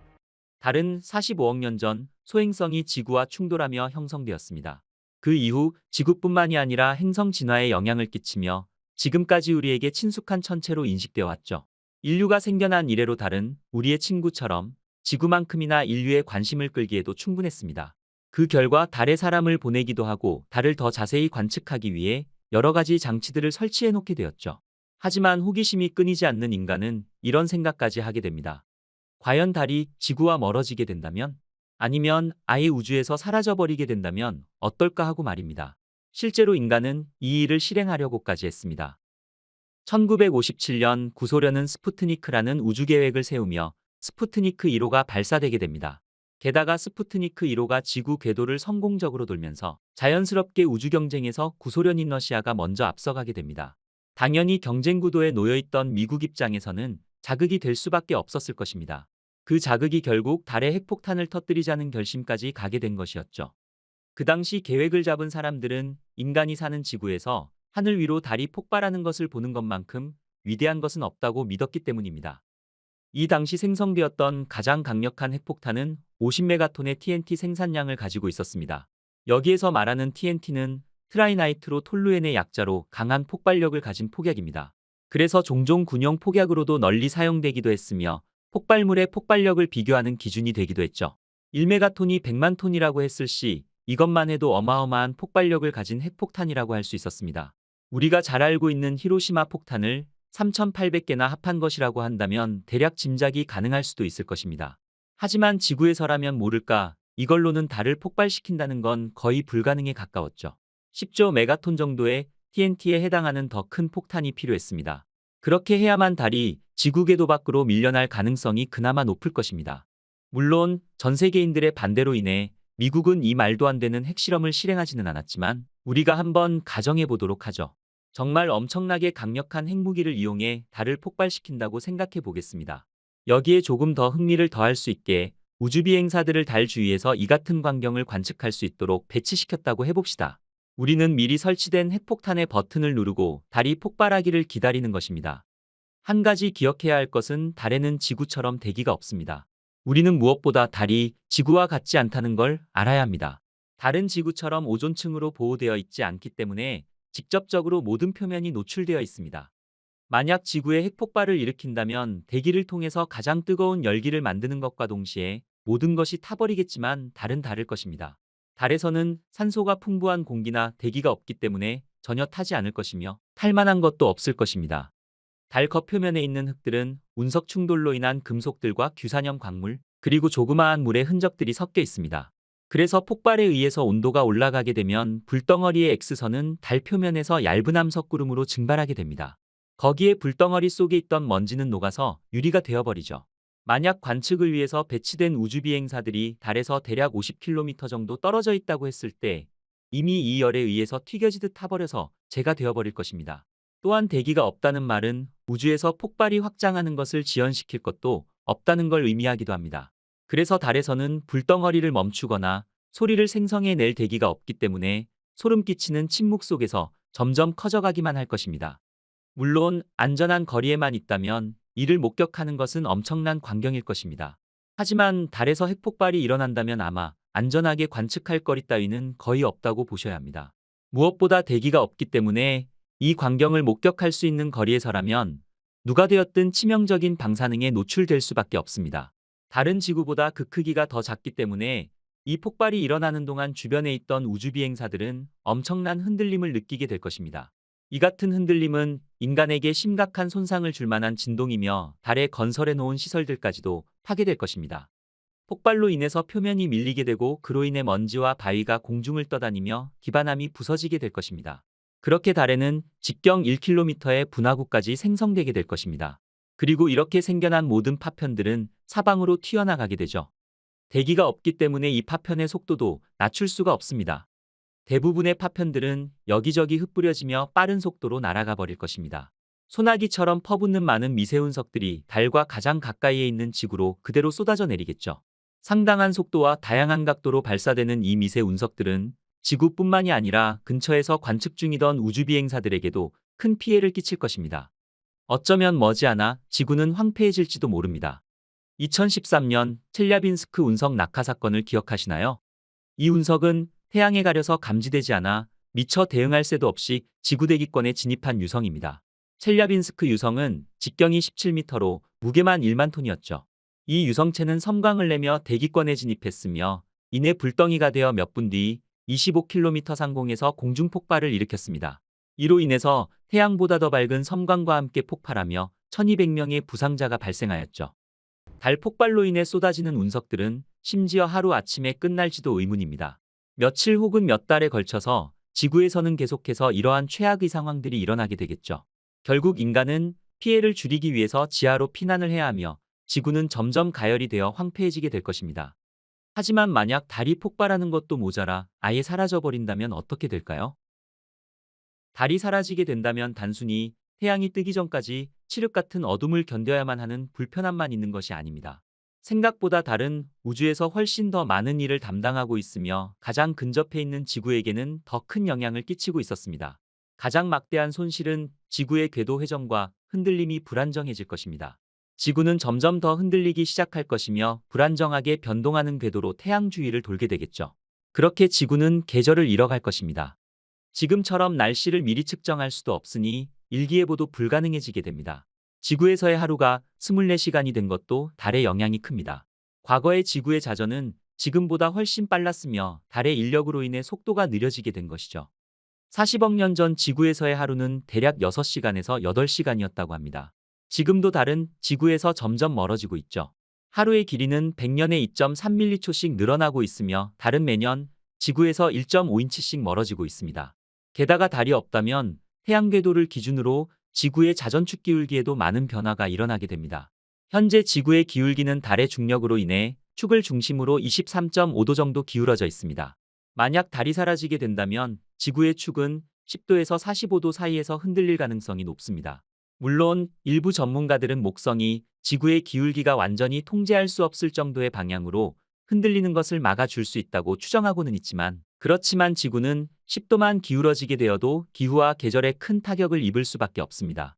달은 45억 년 전 소행성이 지구와 충돌하며 형성되었습니다. 그 이후 지구뿐만이 아니라 행성 진화에 영향을 끼치며 지금까지 우리에게 친숙한 천체로 인식되어 왔죠. 인류가 생겨난 이래로 달은 우리의 친구처럼 지구만큼이나 인류의 관심을 끌기에도 충분했습니다. 그 결과 달에 사람을 보내기도 하고 달을 더 자세히 관측하기 위해 여러 가지 장치들을 설치해 놓게 되었죠. 하지만 호기심이 끊이지 않는 인간은 이런 생각까지 하게 됩니다. 과연 달이 지구와 멀어지게 된다면? 아니면 아예 우주에서 사라져버리게 된다면 어떨까 하고 말입니다. 실제로 인간은 이 일을 실행하려고까지 했습니다. 1957년 구소련은 스푸트니크라는 우주계획을 세우며 스푸트니크 1호가 발사되게 됩니다. 게다가 스푸트니크 1호가 지구 궤도를 성공적으로 돌면서 자연스럽게 우주 경쟁에서 구소련인 러시아가 먼저 앞서가게 됩니다. 당연히 경쟁 구도에 놓여있던 미국 입장에서는 자극이 될 수밖에 없었을 것입니다. 그 자극이 결국 달에 핵폭탄을 터뜨리자는 결심까지 가게 된 것이었죠. 그 당시 계획을 잡은 사람들은 인간이 사는 지구에서 하늘 위로 달이 폭발하는 것을 보는 것만큼 위대한 것은 없다고 믿었기 때문입니다. 이 당시 생성되었던 가장 강력한 핵폭탄은 50메가톤의 TNT 생산량을 가지고 있었습니다. 여기에서 말하는 TNT는 트라이나이트로 톨루엔의 약자로 강한 폭발력을 가진 폭약입니다. 그래서 종종 군용 폭약으로도 널리 사용되기도 했으며 폭발물의 폭발력을 비교하는 기준이 되기도 했죠. 1메가톤이 100만 톤이라고 했을 시 이것만 해도 어마어마한 폭발력을 가진 핵폭탄이라고 할 수 있었습니다. 우리가 잘 알고 있는 히로시마 폭탄을 3,800개나 합한 것이라고 한다면 대략 짐작이 가능할 수도 있을 것입니다. 하지만 지구에서라면 모를까 이걸로는 달을 폭발시킨다는 건 거의 불가능에 가까웠죠. 10조 메가톤 정도의 TNT에 해당하는 더 큰 폭탄이 필요했습니다. 그렇게 해야만 달이 지구 궤도 밖으로 밀려날 가능성이 그나마 높을 것입니다. 물론 전 세계인들의 반대로 인해 미국은 이 말도 안 되는 핵실험을 실행하지는 않았지만 우리가 한번 가정해 보도록 하죠. 정말 엄청나게 강력한 핵무기를 이용해 달을 폭발시킨다고 생각해 보겠습니다. 여기에 조금 더 흥미를 더할 수 있게 우주비행사들을 달 주위에서 이 같은 광경을 관측할 수 있도록 배치시켰다고 해봅시다. 우리는 미리 설치된 핵폭탄의 버튼을 누르고 달이 폭발하기를 기다리는 것입니다. 한 가지 기억해야 할 것은 달에는 지구처럼 대기가 없습니다. 우리는 무엇보다 달이 지구와 같지 않다는 걸 알아야 합니다. 달은 지구처럼 오존층으로 보호되어 있지 않기 때문에 직접적으로 모든 표면이 노출되어 있습니다. 만약 지구에 핵폭발을 일으킨다면 대기를 통해서 가장 뜨거운 열기를 만드는 것과 동시에 모든 것이 타버리겠지만 달은 다를 것입니다. 달에서는 산소가 풍부한 공기나 대기가 없기 때문에 전혀 타지 않을 것이며 탈만한 것도 없을 것입니다. 달 겉표면에 있는 흙들은 운석 충돌로 인한 금속들과 규산염 광물, 그리고 조그마한 물의 흔적들이 섞여 있습니다. 그래서 폭발에 의해서 온도가 올라가게 되면 불덩어리의 X선은 달 표면에서 얇은 암석구름으로 증발하게 됩니다. 거기에 불덩어리 속에 있던 먼지는 녹아서 유리가 되어버리죠. 만약 관측을 위해서 배치된 우주비행사들이 달에서 대략 50km 정도 떨어져 있다고 했을 때 이미 이 열에 의해서 튀겨지듯 타버려서 재가 되어버릴 것입니다. 또한 대기가 없다는 말은 우주에서 폭발이 확장하는 것을 지연시킬 것도 없다는 걸 의미하기도 합니다. 그래서 달에서는 불덩어리를 멈추거나 소리를 생성해낼 대기가 없기 때문에 소름 끼치는 침묵 속에서 점점 커져가기만 할 것입니다. 물론 안전한 거리에만 있다면 이를 목격하는 것은 엄청난 광경일 것입니다. 하지만 달에서 핵폭발이 일어난다면 아마 안전하게 관측할 거리 따위는 거의 없다고 보셔야 합니다. 무엇보다 대기가 없기 때문에 이 광경을 목격할 수 있는 거리에서라면 누가 되었든 치명적인 방사능에 노출될 수밖에 없습니다. 달은 지구보다 그 크기가 더 작기 때문에 이 폭발이 일어나는 동안 주변에 있던 우주비행사들은 엄청난 흔들림을 느끼게 될 것입니다. 이 같은 흔들림은 인간에게 심각한 손상을 줄 만한 진동이며 달에 건설해 놓은 시설들까지도 파괴될 것입니다. 폭발로 인해서 표면이 밀리게 되고 그로 인해 먼지와 바위가 공중을 떠다니며 기반함이 부서지게 될 것입니다. 그렇게 달에는 직경 1km의 분화구까지 생성되게 될 것입니다. 그리고 이렇게 생겨난 모든 파편들은 사방으로 튀어나가게 되죠. 대기가 없기 때문에 이 파편의 속도도 낮출 수가 없습니다. 대부분의 파편들은 여기저기 흩뿌려지며 빠른 속도로 날아가 버릴 것입니다. 소나기처럼 퍼붓는 많은 미세운석들이 달과 가장 가까이에 있는 지구로 그대로 쏟아져 내리겠죠. 상당한 속도와 다양한 각도로 발사되는 이 미세운석들은 지구뿐만이 아니라 근처에서 관측 중이던 우주비행사들에게도 큰 피해를 끼칠 것입니다. 어쩌면 머지않아 지구는 황폐해질지도 모릅니다. 2013년 첼랴빈스크 운석 낙하 사건을 기억하시나요? 이 운석은 태양에 가려서 감지되지 않아 미처 대응할 새도 없이 지구 대기권에 진입한 유성입니다. 첼랴빈스크 유성은 직경이 17m로 무게만 1만 톤이었죠. 이 유성체는 섬광을 내며 대기권에 진입했으며 이내 불덩이가 되어 몇 분 뒤 25km 상공에서 공중폭발을 일으켰습니다. 이로 인해서 태양보다 더 밝은 섬광과 함께 폭발하며 1200명의 부상자가 발생하였죠. 달 폭발로 인해 쏟아지는 운석들은 심지어 하루아침에 끝날지도 의문입니다. 며칠 혹은 몇 달에 걸쳐서 지구에서는 계속해서 이러한 최악의 상황들이 일어나게 되겠죠. 결국 인간은 피해를 줄이기 위해서 지하로 피난을 해야 하며 지구는 점점 가열이 되어 황폐해지게 될 것입니다. 하지만 만약 달이 폭발하는 것도 모자라 아예 사라져버린다면 어떻게 될까요? 달이 사라지게 된다면 단순히 태양이 뜨기 전까지 칠흑 같은 어둠을 견뎌야만 하는 불편함만 있는 것이 아닙니다. 생각보다 달은 우주에서 훨씬 더 많은 일을 담당하고 있으며 가장 근접해 있는 지구에게는 더 큰 영향을 끼치고 있었습니다. 가장 막대한 손실은 지구의 궤도 회전과 흔들림이 불안정해질 것입니다. 지구는 점점 더 흔들리기 시작할 것이며 불안정하게 변동하는 궤도로 태양 주위를 돌게 되겠죠. 그렇게 지구는 계절을 잃어갈 것입니다. 지금처럼 날씨를 미리 측정할 수도 없으니 일기예보도 불가능해지게 됩니다. 지구에서의 하루가 24시간이 된 것도 달의 영향이 큽니다. 과거의 지구의 자전은 지금보다 훨씬 빨랐으며 달의 인력으로 인해 속도가 느려지게 된 것이죠. 40억 년 전 지구에서의 하루는 대략 6시간에서 8시간이었다고 합니다. 지금도 달은 지구에서 점점 멀어지고 있죠. 하루의 길이는 100년에 2.3m초씩 늘어나고 있으며 달은 매년 지구에서 1.5인치씩 멀어지고 있습니다. 게다가 달이 없다면 태양 궤도를 기준으로 지구의 자전축 기울기에도 많은 변화가 일어나게 됩니다. 현재 지구의 기울기는 달의 중력으로 인해 축을 중심으로 23.5도 정도 기울어져 있습니다. 만약 달이 사라지게 된다면 지구의 축은 10도에서 45도 사이에서 흔들릴 가능성이 높습니다. 물론 일부 전문가들은 목성이 지구의 기울기가 완전히 통제할 수 없을 정도의 방향으로 흔들리는 것을 막아줄 수 있다고 추정하고는 있지만, 그렇지만 지구는 10도만 기울어지게 되어도 기후와 계절에 큰 타격을 입을 수밖에 없습니다.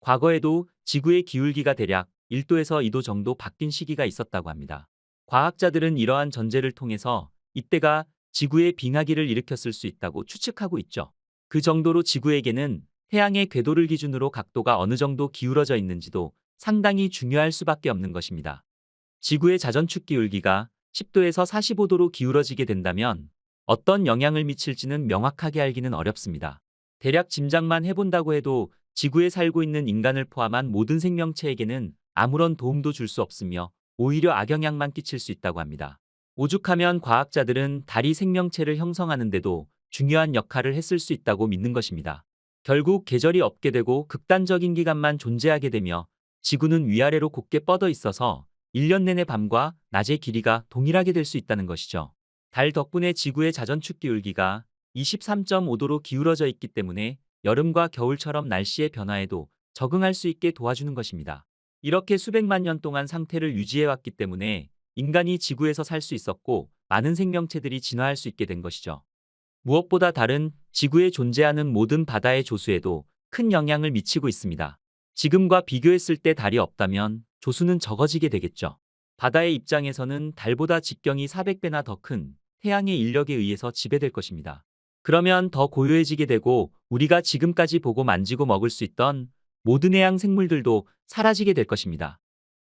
과거에도 지구의 기울기가 대략 1도에서 2도 정도 바뀐 시기가 있었다고 합니다. 과학자들은 이러한 전제를 통해서 이때가 지구의 빙하기를 일으켰을 수 있다고 추측하고 있죠. 그 정도로 지구에게는 태양의 궤도를 기준으로 각도가 어느 정도 기울어져 있는지도 상당히 중요할 수밖에 없는 것입니다. 지구의 자전축 기울기가 10도에서 45도로 기울어지게 된다면 어떤 영향을 미칠지는 명확하게 알기는 어렵습니다. 대략 짐작만 해본다고 해도 지구에 살고 있는 인간을 포함한 모든 생명체에게는 아무런 도움도 줄 수 없으며 오히려 악영향만 끼칠 수 있다고 합니다. 오죽하면 과학자들은 달이 생명체를 형성하는 데도 중요한 역할을 했을 수 있다고 믿는 것입니다. 결국 계절이 없게 되고 극단적인 기간만 존재하게 되며 지구는 위아래로 곧게 뻗어 있어서 1년 내내 밤과 낮의 길이가 동일하게 될 수 있다는 것이죠. 달 덕분에 지구의 자전축 기울기가 23.5도로 기울어져 있기 때문에 여름과 겨울처럼 날씨의 변화에도 적응할 수 있게 도와주는 것입니다. 이렇게 수백만 년 동안 상태를 유지해왔기 때문에 인간이 지구에서 살 수 있었고 많은 생명체들이 진화할 수 있게 된 것이죠. 무엇보다 달은 지구에 존재하는 모든 바다의 조수에도 큰 영향을 미치고 있습니다. 지금과 비교했을 때 달이 없다면 조수는 적어지게 되겠죠. 바다의 입장에서는 달보다 직경이 400배나 더 큰 태양의 인력에 의해서 지배될 것입니다. 그러면 더 고요해지게 되고 우리가 지금까지 보고 만지고 먹을 수 있던 모든 해양 생물들도 사라지게 될 것입니다.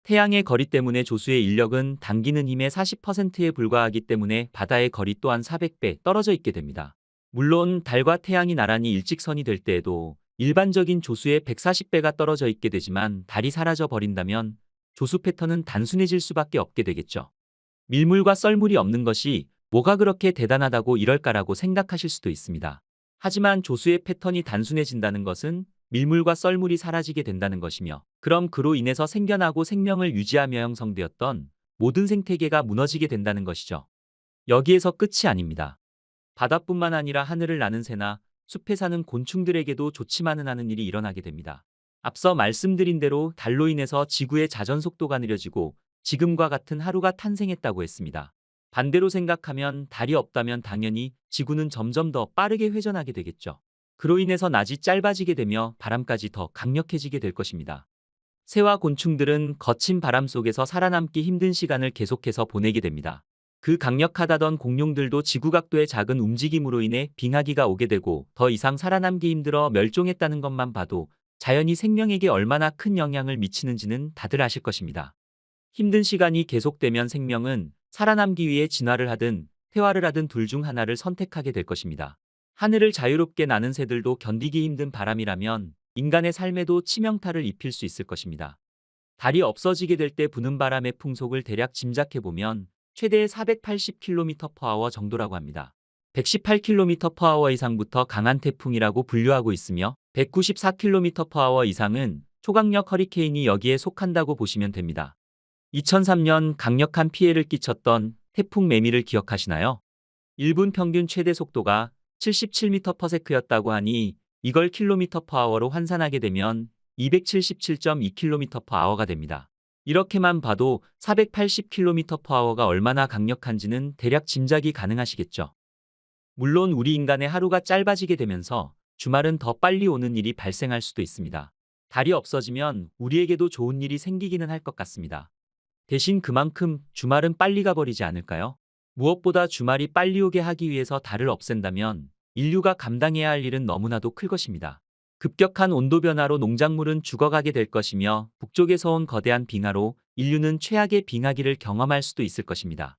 태양의 거리 때문에 조수의 인력은 당기는 힘의 40%에 불과하기 때문에 바다의 거리 또한 400배 떨어져 있게 됩니다. 물론 달과 태양이 나란히 일직선이 될 때에도 일반적인 조수의 140배가 떨어져 있게 되지만 달이 사라져 버린다면 조수 패턴은 단순해질 수밖에 없게 되겠죠. 밀물과 썰물이 없는 것이 뭐가 그렇게 대단하다고 이럴까라고 생각하실 수도 있습니다. 하지만 조수의 패턴이 단순해진다는 것은 밀물과 썰물이 사라지게 된다는 것이며, 그럼 그로 인해서 생겨나고 생명을 유지하며 형성되었던 모든 생태계가 무너지게 된다는 것이죠. 여기에서 끝이 아닙니다. 바다뿐만 아니라 하늘을 나는 새나 숲에 사는 곤충들에게도 좋지만은 않은 일이 일어나게 됩니다. 앞서 말씀드린 대로 달로 인해서 지구의 자전 속도가 느려지고 지금과 같은 하루가 탄생했다고 했습니다. 반대로 생각하면 달이 없다면 당연히 지구는 점점 더 빠르게 회전하게 되겠죠. 그로 인해서 낮이 짧아지게 되며 바람까지 더 강력해지게 될 것입니다. 새와 곤충들은 거친 바람 속에서 살아남기 힘든 시간을 계속해서 보내게 됩니다. 그 강력하다던 공룡들도 지구 각도의 작은 움직임으로 인해 빙하기가 오게 되고 더 이상 살아남기 힘들어 멸종했다는 것만 봐도 자연이 생명에게 얼마나 큰 영향을 미치는지는 다들 아실 것입니다. 힘든 시간이 계속되면 생명은 살아남기 위해 진화를 하든 퇴화를 하든 둘 중 하나를 선택하게 될 것입니다. 하늘을 자유롭게 나는 새들도 견디기 힘든 바람이라면 인간의 삶에도 치명타를 입힐 수 있을 것입니다. 달이 없어지게 될 때 부는 바람의 풍속을 대략 짐작해보면 최대 480km/h 정도라고 합니다. 118km/h 이상부터 강한 태풍이라고 분류하고 있으며 194km/h 이상은 초강력 허리케인이 여기에 속한다고 보시면 됩니다. 2003년 강력한 피해를 끼쳤던 태풍 매미를 기억하시나요? 1분 평균 최대 속도가 77m/s였다고 하니 이걸 km/h로 환산하게 되면 277.2km/h가 됩니다. 이렇게만 봐도 480km/h가 얼마나 강력한지는 대략 짐작이 가능하시겠죠. 물론 우리 인간의 하루가 짧아지게 되면서 주말은 더 빨리 오는 일이 발생할 수도 있습니다. 달이 없어지면 우리에게도 좋은 일이 생기기는 할 것 같습니다. 대신 그만큼 주말은 빨리 가버리지 않을까요? 무엇보다 주말이 빨리 오게 하기 위해서 달을 없앤다면 인류가 감당해야 할 일은 너무나도 클 것입니다. 급격한 온도 변화로 농작물은 죽어가게 될 것이며 북쪽에서 온 거대한 빙하로 인류는 최악의 빙하기를 경험할 수도 있을 것입니다.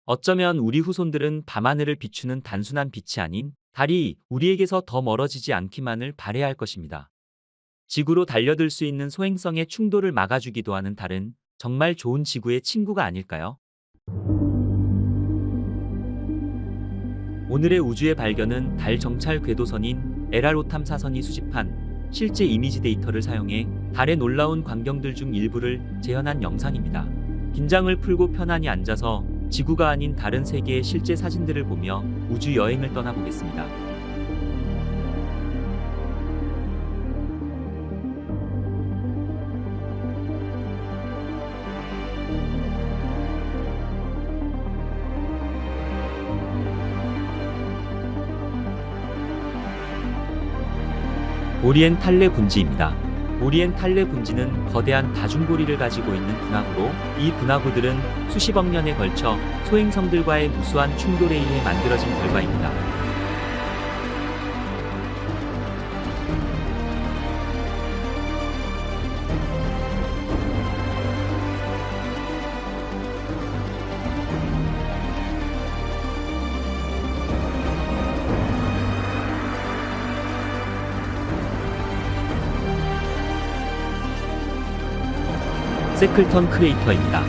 어쩌면 우리 후손들은 밤하늘을 비추는 단순한 빛이 아닌 달이 우리에게서 더 멀어지지 않기만을 바라야 할 것입니다. 지구로 달려들 수 있는 소행성의 충돌을 막아주기도 하는 달은 정말 좋은 지구의 친구가 아닐까요? 오늘의 우주의 발견은 달 정찰 궤도선인 LRO 탐사선이 수집한 실제 이미지 데이터를 사용해 달의 놀라운 광경들 중 일부를 재현한 영상입니다. 긴장을 풀고 편안히 앉아서 지구가 아닌 다른 세계의 실제 사진들을 보며 우주 여행을 떠나보겠습니다. 오리엔탈레 분지입니다. 오리엔탈레 분지는 거대한 다중고리를 가지고 있는 분화구로 이 분화구들은 수십억 년에 걸쳐 소행성들과의 무수한 충돌에 의해 만들어진 결과입니다. 세클턴 크레이터입니다.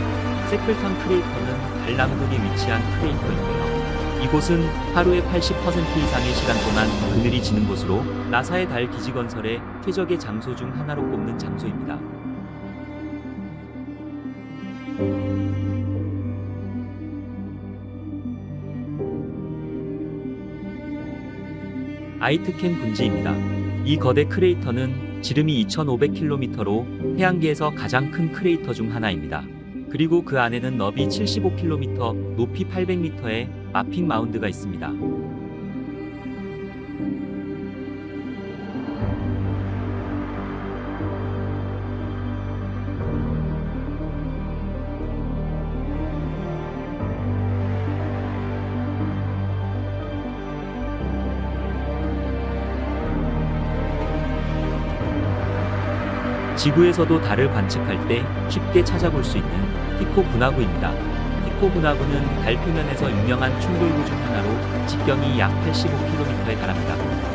세클턴 크레이터는 달 남극에 위치한 크레이터인데요. 이곳은 하루의 80% 이상의 시간 동안 그늘이 지는 곳으로 나사의 달 기지 건설의 최적의 장소 중 하나로 꼽는 장소입니다. 아이트켄 분지입니다. 이 거대 크레이터는 지름이 2,500km로 태양계에서 가장 큰 크레이터 중 하나입니다. 그리고 그 안에는 너비 75km, 높이 800m의 마핑 마운드가 있습니다. 지구에서도 달을 관측할 때 쉽게 찾아볼 수 있는 티코 분화구입니다. 티코 분화구는 달 표면에서 유명한 충돌구 중 하나로 직경이 약 85km에 달합니다.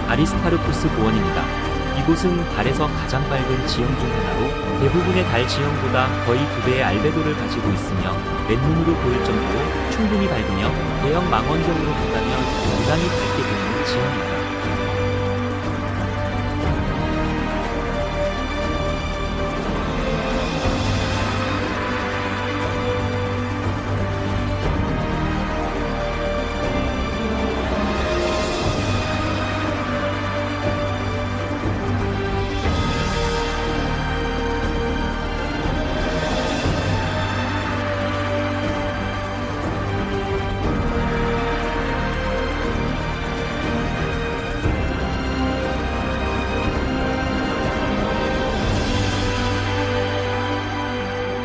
아리스타르코스 고원입니다. 이곳은 달에서 가장 밝은 지형 중 하나로 대부분의 달 지형보다 거의 2배의 알베도를 가지고 있으며 맨눈으로 보일 정도로 충분히 밝으며 대형 망원경으로 본다면 굉장히 밝게 보이는 지형입니다.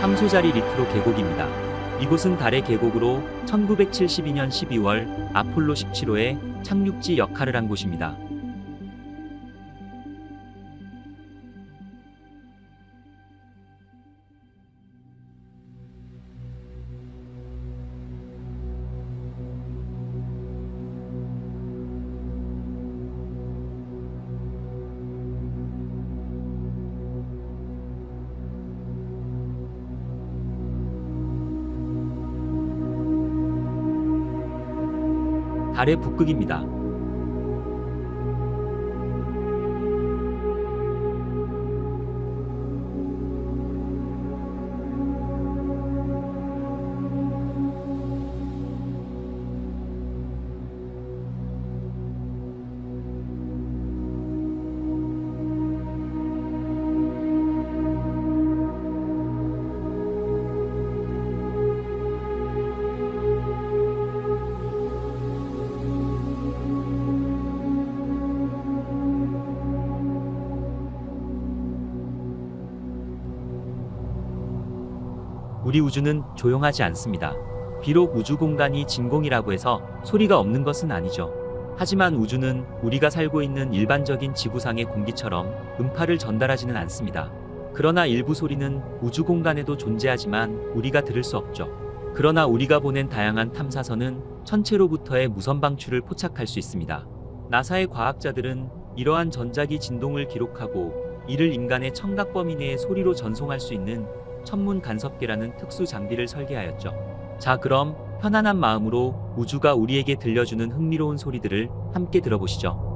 함소자리 리트로 계곡입니다. 이곳은 달의 계곡으로 1972년 12월 아폴로 17호의 착륙지 역할을 한 곳입니다. 달의 북극입니다. 우리 우주는 조용하지 않습니다. 비록 우주 공간이 진공이라고 해서 소리가 없는 것은 아니죠. 하지만 우주는 우리가 살고 있는 일반적인 지구상의 공기처럼 음파를 전달하지는 않습니다. 그러나 일부 소리는 우주 공간에도 존재하지만 우리가 들을 수 없죠. 그러나 우리가 보낸 다양한 탐사선은 천체로부터의 무선 방출을 포착할 수 있습니다. 나사의 과학자들은 이러한 전자기 진동을 기록하고 이를 인간의 청각 범위 내의 소리로 전송할 수 있는 천문 간섭계라는 특수 장비를 설계하였죠. 자, 그럼 편안한 마음으로 우주가 우리에게 들려주는 흥미로운 소리들을 함께 들어보시죠.